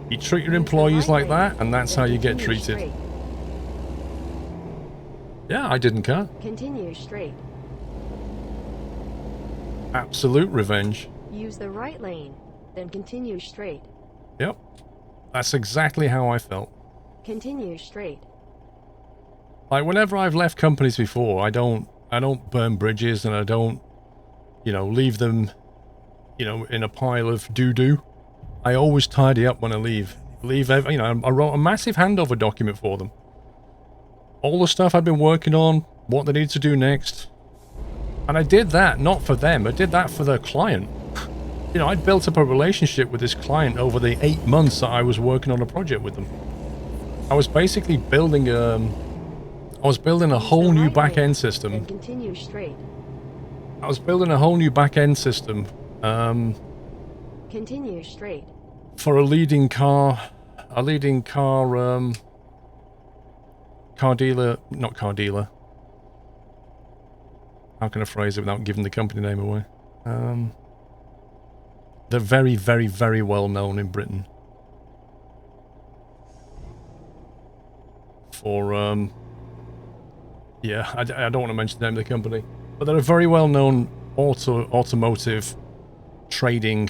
You treat your employees like that, and that's how you get treated. Straight. Yeah, I didn't care. Continue straight. Absolute revenge. Use the right lane, then continue straight. Yep. That's exactly how I felt. Continue straight. Like, whenever I've left companies before, I don't burn bridges, and I don't, you know, leave them, you know, in a pile of doo-doo. I always tidy up when I leave. You know, I wrote a massive handover document for them. All the stuff I've been working on, what they need to do next. And I did that not for them, I did that for the client. You know, I'd built up a relationship with this client over the 8 months that I was working on a project with them. I was basically building a whole new back-end system. Then continue straight. I was building a whole new back-end system Continue straight. for a leading car dealer, not car dealer. How can I phrase it without giving the company name away? They're very, very, very well known in Britain for, yeah, I don't want to mention the name of the company, but they're a very well known automotive trading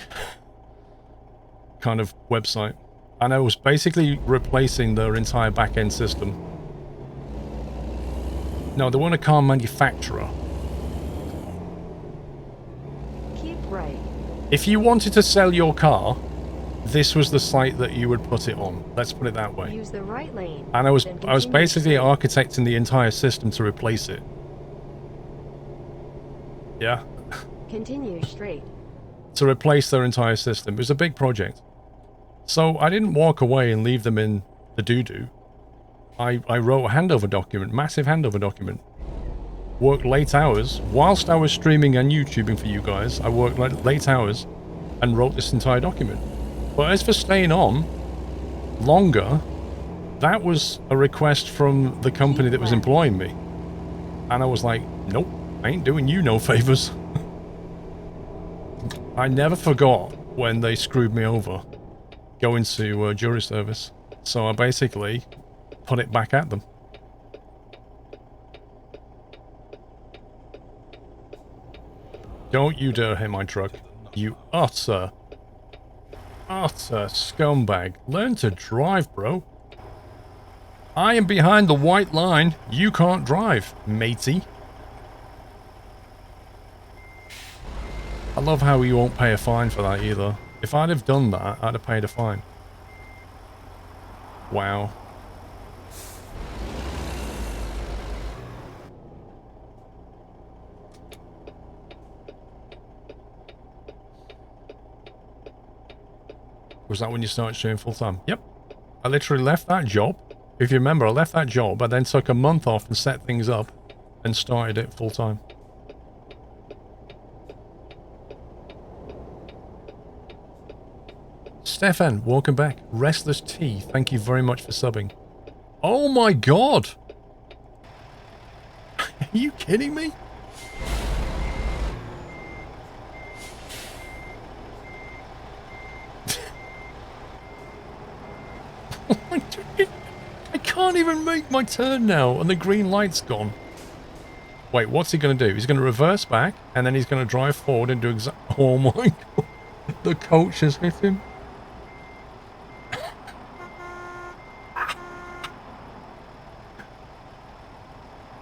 kind of website. And I was basically replacing their entire back-end system. No, they weren't a car manufacturer. Keep right. If you wanted to sell your car, this was the site that you would put it on. Let's put it that way. Use the right lane. And I was then continue basically straight. architecting the entire system to replace it. Yeah. Continue straight. To replace their entire system. It was a big project. So I didn't walk away and leave them in the doo-doo. I wrote a handover document, massive handover document. Worked late hours. Whilst I was streaming and YouTubing for you guys, I worked late hours and wrote this entire document. But as for staying on longer, that was a request from the company that was employing me. And I was like, nope, I ain't doing you no favors. I never forgot when they screwed me over going to jury service. So I basically put it back at them. Don't you dare hit my truck, you utter scumbag. Learn to drive, bro. I am behind the white line. You can't drive, matey. I love how you won't pay a fine for that either. If I'd have done that, I'd have paid a fine. Wow. Was that when you started streaming full time? Yep. I literally left that job. If you remember, I left that job. I then took a month off and set things up and started it full time. Stefan, welcome back. Restless Tea, thank you very much for subbing. Oh my god! you kidding me? I can't even make my turn now, and the green light's gone. Wait, what's he going to do? He's going to reverse back, and then he's going to drive forward and do oh my god. The coach has hit him.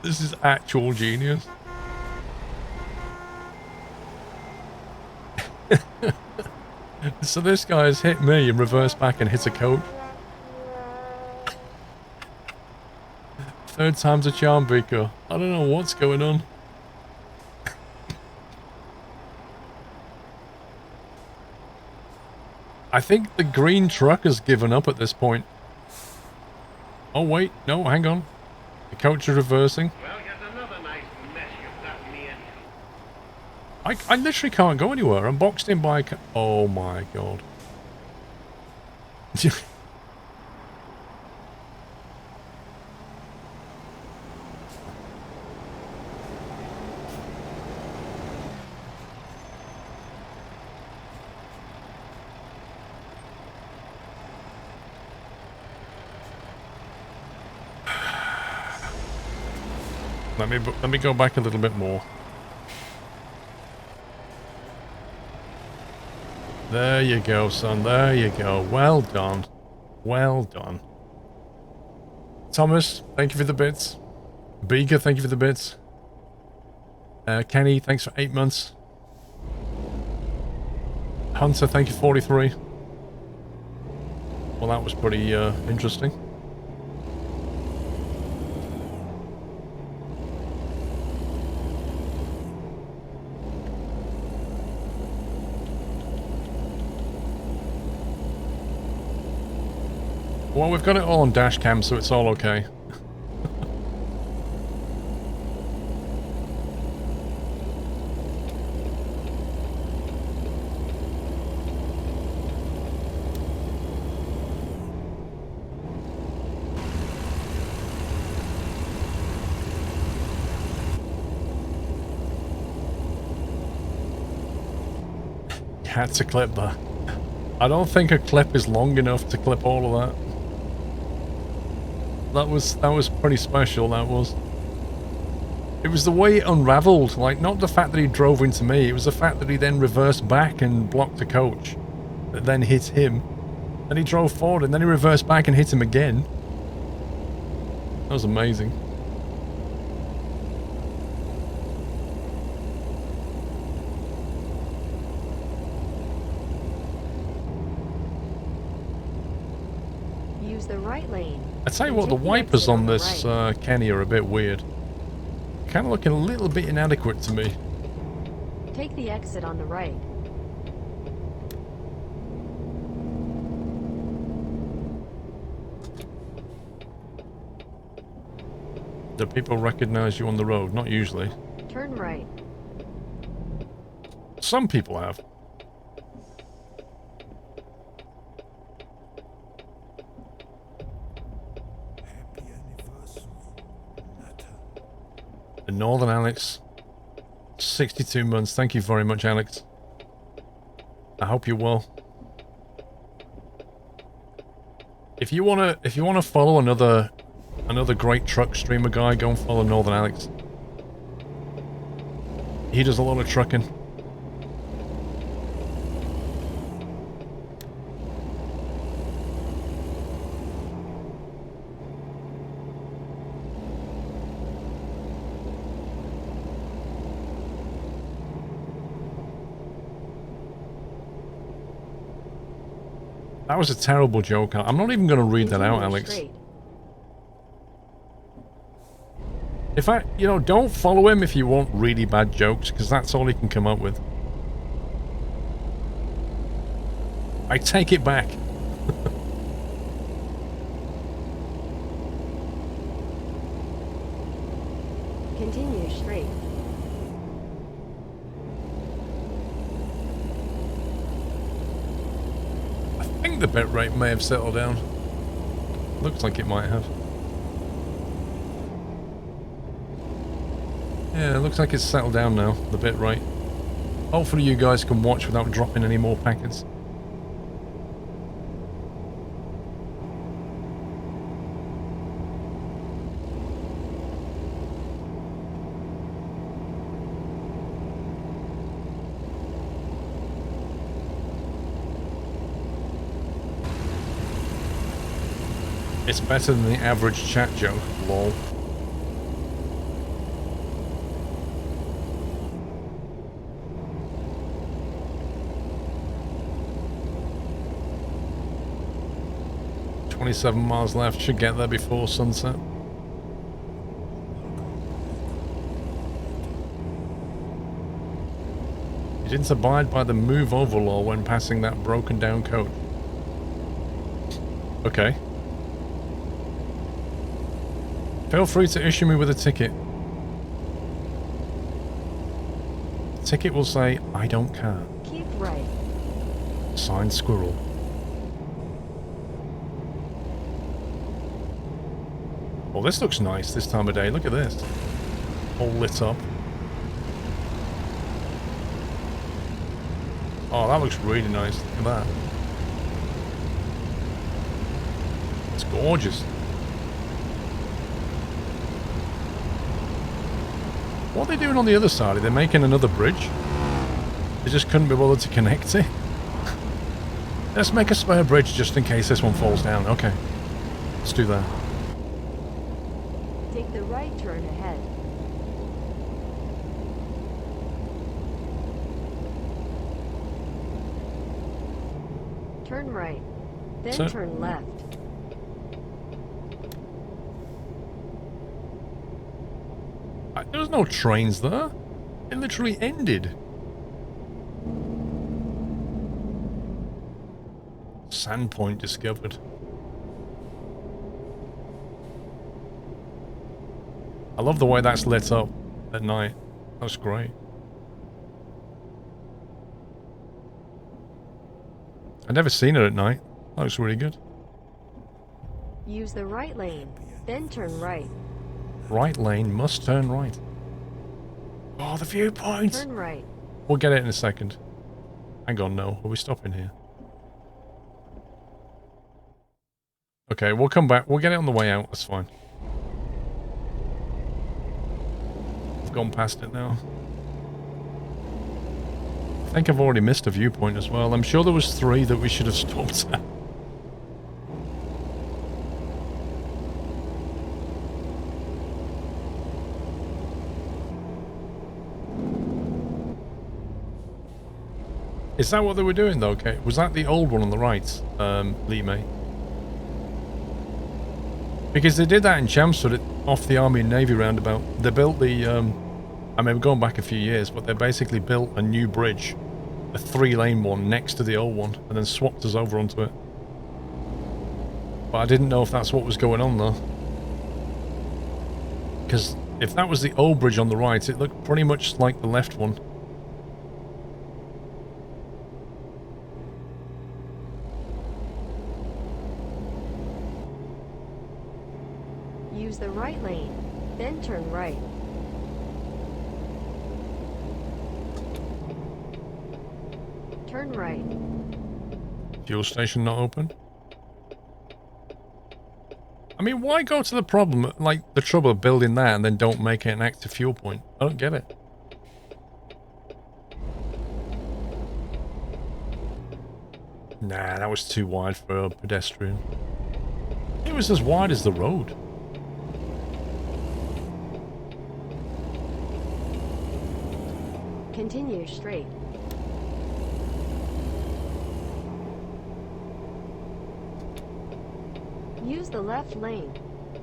This is actual genius. So this guy's hit me and reversed back and hit a coach. Third time's a charm, Beaker. I don't know what's going on. I think the green truck has given up at this point. Oh wait, no, hang on. The coach is reversing. Well, here's another nice mess you've got me in. I literally can't go anywhere. I'm boxed in by oh my god. Let me go back a little bit more. There you go, son. There you go. Well done. Well done. Thomas, thank you for the bits. Beaker, thank you for the bits. Kenny, thanks for 8 months. Hunter, thank you for 43. Well, that was pretty interesting. Well, we've got it all on dash cam, so it's all okay. You had to clip that. I don't think a clip is long enough to clip all of that. That was pretty special, that was. It was the way it unraveled, like, not the fact that he drove into me, it was the fact that he then reversed back and blocked the coach, that then hit him. Then he drove forward, and then he reversed back and hit him again. That was amazing. Use the right lane. I tell you what, the wipers on this Kenny are a bit weird. Kind of looking a little bit inadequate to me. Take the exit on the right. Do people recognize you on the road? Not usually. Turn right. Some people have. The Northern Alex, 62 months. Thank you very much, Alex. I hope you're well. If you wanna follow another great truck streamer guy, go and follow Northern Alex. He does a lot of trucking. That was a terrible joke. I'm not even going to read that out, Alex. Straight. In fact, you know, don't follow him if you want really bad jokes, because that's all he can come up with. I take it back. Continue straight. I think the bit rate may have settled down. Looks like it might have. Yeah, it looks like it's settled down now, the bit rate. Hopefully you guys can watch without dropping any more packets. It's better than the average chat joke, lol. "27 miles left, should get there before sunset." You didn't abide by the move over law when passing that broken down coach. Okay. Feel free to issue me with a ticket. The ticket will say, "I don't care." Keep right. Signed, Squirrel. Well, this looks nice this time of day. Look at this. All lit up. Oh, that looks really nice. Look at that. It's gorgeous. What are they doing on the other side? Are they making another bridge? They just couldn't be bothered to connect it. Let's make a spare bridge just in case this one falls down. Okay. Let's do that. Take the right turn ahead. Turn right. Then So- turn left. There was no trains there. It literally ended. Sandpoint discovered. I love the way that's lit up at night. That's great. I've never seen it at night. That looks really good. Use the right lane. Then turn right. Right lane must turn right. Oh, the viewpoint! Turn right. We'll get it in a second. Hang on, no. Are we stopping here? Okay, we'll come back. We'll get it on the way out. That's fine. I've gone past it now. I think I've already missed a viewpoint as well. I'm sure there was 3 that we should have stopped at. Is that what they were doing though? Okay, was that the old one on the right, Lee May? Because they did that in Chelmsford off the Army and Navy roundabout. They built the, I mean, we're going back a few years, but they basically built a new bridge, a 3-lane one next to the old one, and then swapped us over onto it. But I didn't know if that's what was going on though. Because if that was the old bridge on the right, it looked pretty much like the left one. Use the right lane. Then turn right. Turn right. Fuel station not open? I mean, why go to the problem, like the trouble of building that and then don't make it an active fuel point? I don't get it. Nah, that was too wide for a pedestrian. It was as wide as the road. Continue straight. Use the left lane.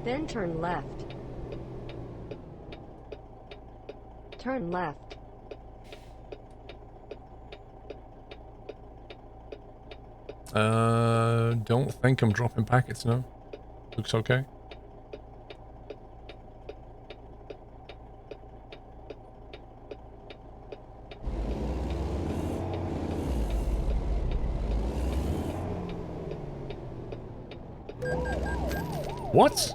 Then turn left. Turn left. Don't think I'm dropping packets, no. Looks okay. What?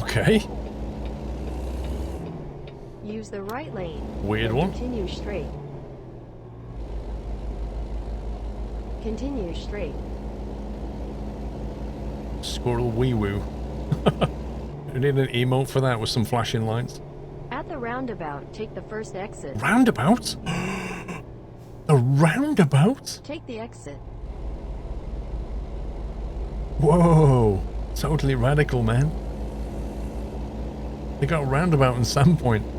Okay. Use the right lane. Weird then one. Continue straight. Continue straight. Squirrel wee woo. We need an emote for that with some flashing lights. At the roundabout, take the first exit. Roundabout? A roundabout? Take the exit. Whoa. Totally radical, man. They got a roundabout in Sandpoint.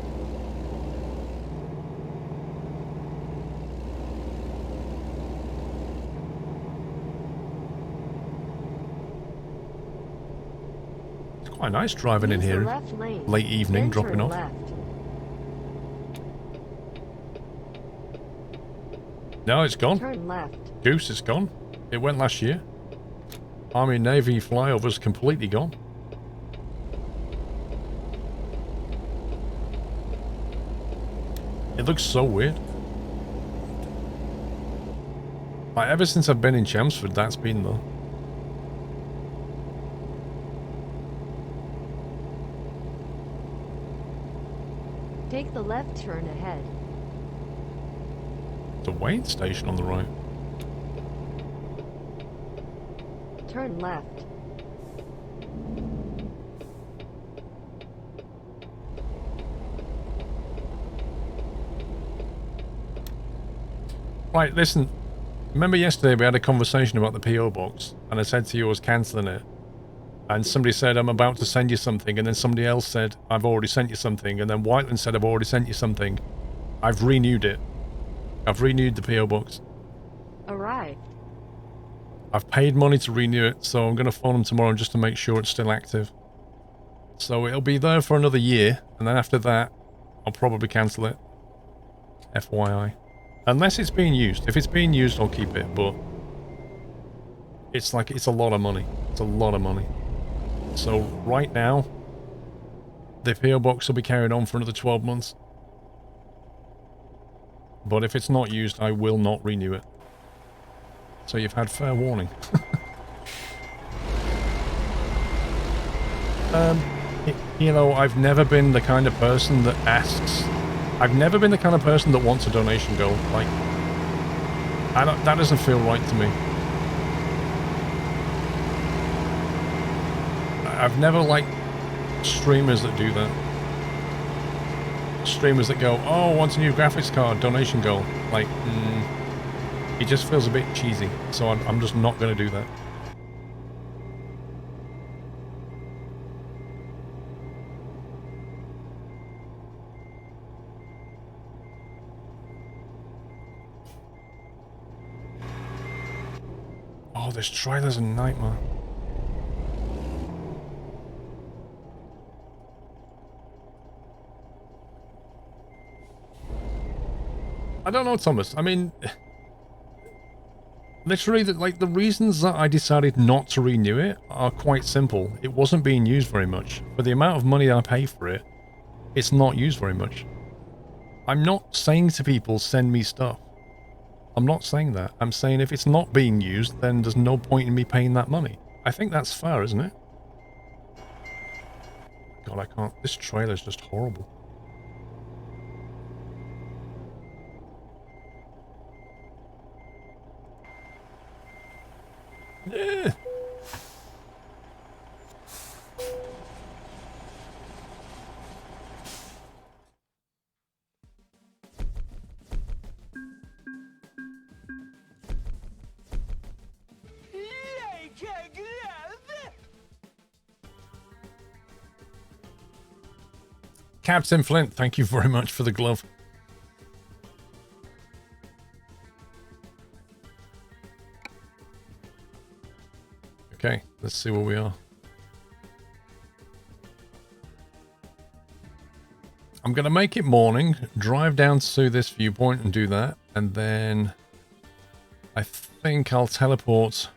It's quite nice driving in Use the here. left lane. Late evening, then dropping turn off. Left. No, it's gone. Turn left. Goose, it's gone. It went last year. Army Navy flyover's completely gone. It looks so weird. Like, ever since I've been in Chelmsford, that's been though. Take the left turn ahead. The Wayne station on the right. Turn left. Right, listen. Remember yesterday we had a conversation about the PO box, and I said to you I was cancelling it. And somebody said, I'm about to send you something, and then somebody else said, I've already sent you something, and then Whiteland said, I've already sent you something. I've renewed it. I've renewed the PO box. Arrived. I've paid money to renew it, so I'm going to phone them tomorrow just to make sure it's still active. So it'll be there for another year, and then after that, I'll probably cancel it. FYI. Unless it's being used. If it's being used, I'll keep it, but it's like, it's a lot of money. It's a lot of money. So right now, the PO box will be carried on for another 12 months. But if it's not used, I will not renew it. So you've had fair warning. You know, I've never been the kind of person that asks. I've never been the kind of person that wants a donation goal. Like, that doesn't feel right to me. I've never liked streamers that do that. Streamers that go, oh, wants a new graphics card, donation goal. Like, it just feels a bit cheesy. So I'm just not going to do that. Oh, this trailer's a nightmare. I don't know, Thomas. I mean, literally, the reasons that I decided not to renew it are quite simple. It wasn't being used very much. For the amount of money I pay for it, it's not used very much. I'm not saying to people, send me stuff. I'm not saying that. I'm saying if it's not being used, then there's no point in me paying that money. I think that's fair, isn't it? God, I can't. This trailer's just horrible. Yeah. Captain Flint, thank you very much for the glove. Okay, let's see where we are. I'm going to make it morning, drive down to this viewpoint and do that, and then I think I'll teleport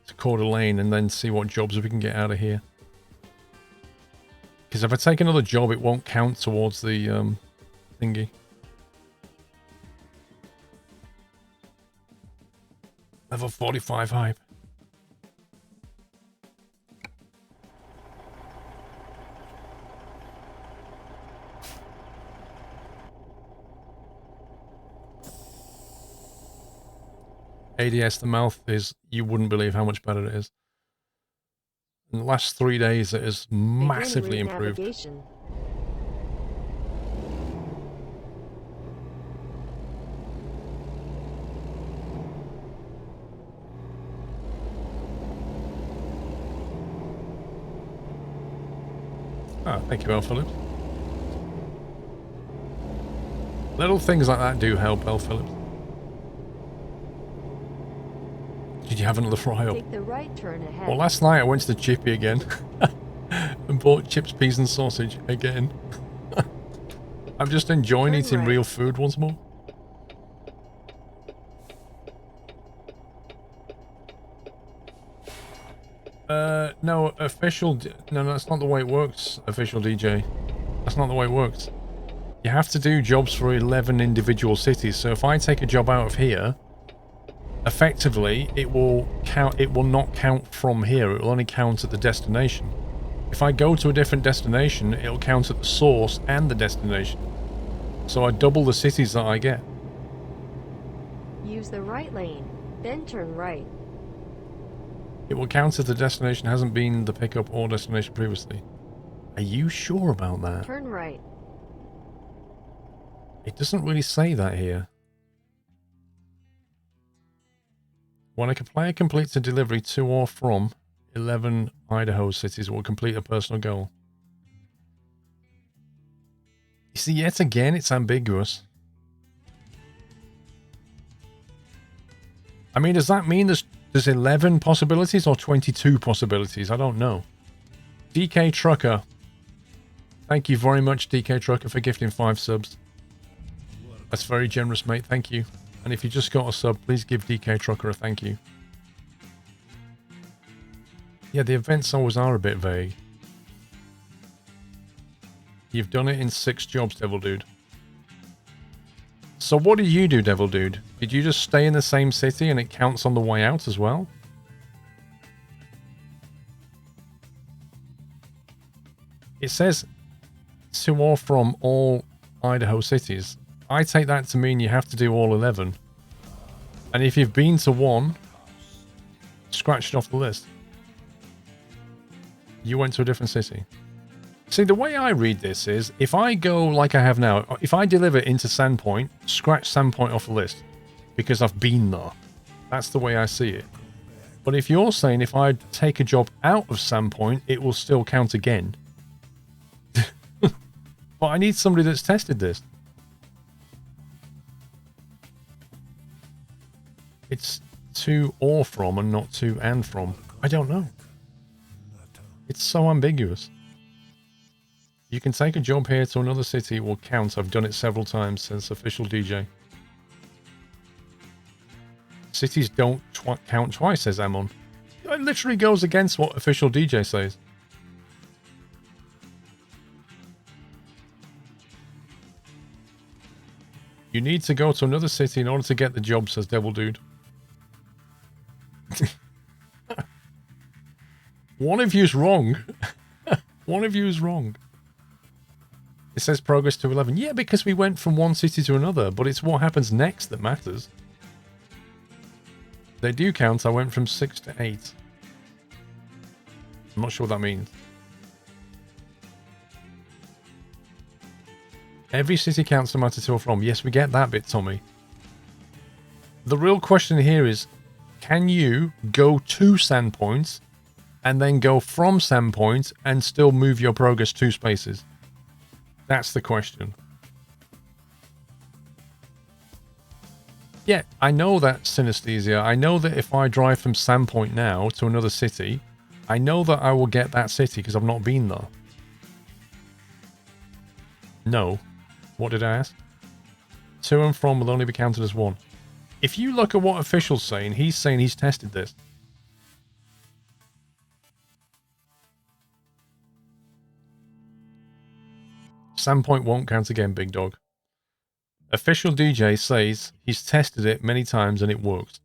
to Coeur d'Alene and then see what jobs we can get out of here. Because if I take another job, it won't count towards the thingy. Level 45 hype. ADS, the mouth is, you wouldn't believe how much better it is. In the last 3 days, it has massively Beginning route improved. navigation. Ah, thank you, El Phillips. Little things like that do help, El Phillips. Did you have another fry up? Take the right turn ahead. Well, last night I went to the Chippy again and bought chips, peas and sausage again. I'm just enjoying Turn eating right. real food once more. No, no, that's not the way it works, official DJ. That's not the way it works. You have to do jobs for 11 individual cities. So if I take a job out of here, effectively, it will not count from here. It will only count at the destination. If I go to a different destination, it'll count at the source and the destination. So I double the cities that I get. Use the right lane, then turn right. It will count if the destination hasn't been the pickup or destination previously. Are you sure about that? Turn right. It doesn't really say that here. When a player completes a delivery to or from 11 Idaho cities, it will complete a personal goal. You see, yet again, it's ambiguous. I mean, does that mean there's 11 possibilities or 22 possibilities? I don't know. DK Trucker. Thank you very much, DK Trucker, for gifting 5 subs. That's very generous, mate. Thank you. And if you just got a sub, please give DK Trucker a thank you. Yeah, the events always are a bit vague. You've done it in 6 jobs, Devil Dude. So what do you do, Devil Dude? Did you just stay in the same city and it counts on the way out as well? It says to or from all Idaho cities. I take that to mean you have to do all 11. And if you've been to one, scratch it off the list. You went to a different city. See, the way I read this is, if I go like I have now, if I deliver into Sandpoint, scratch Sandpoint off the list. Because I've been there. That's the way I see it. But if you're saying if I take a job out of Sandpoint, it will still count again. But I need somebody that's tested this. It's to or from and not to and from. I don't know. It's so ambiguous. You can take a job here to another city, it will count. I've done it several times since official DJ. Cities don't count twice, says Amon. It literally goes against what official DJ says. You need to go to another city in order to get the job, says Devil Dude. One of you's wrong. One of you is wrong. It says progress to 11. Yeah, because we went from one city to another, but it's what happens next that matters. They do count. I went from 6 to 8. I'm not sure what that means. Every city counts no matter to or from. Yes, we get that bit, Tommy. The real question here is, can you go to Sandpoint and then go from Sandpoint and still move your progress 2 spaces? That's the question. Yeah, I know that synesthesia. I know that if I drive from Sandpoint now to another city, I know that I will get that city because I've not been there. No. What did I ask? To and from will only be counted as 1. If you look at what official's saying he's tested this. Sandpoint won't count again, big dog. Official DJ says he's tested it many times and it works.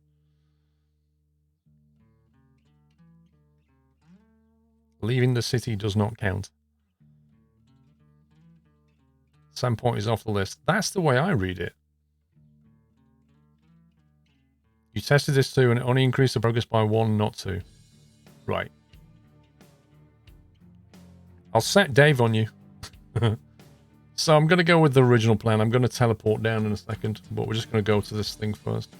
Leaving the city does not count. Sandpoint is off the list. That's the way I read it. You tested this too, and it only increased the progress by 1, not 2. Right. I'll set Dave on you. So I'm going to go with the original plan. I'm going to teleport down in a second, but we're just going to go to this thing first.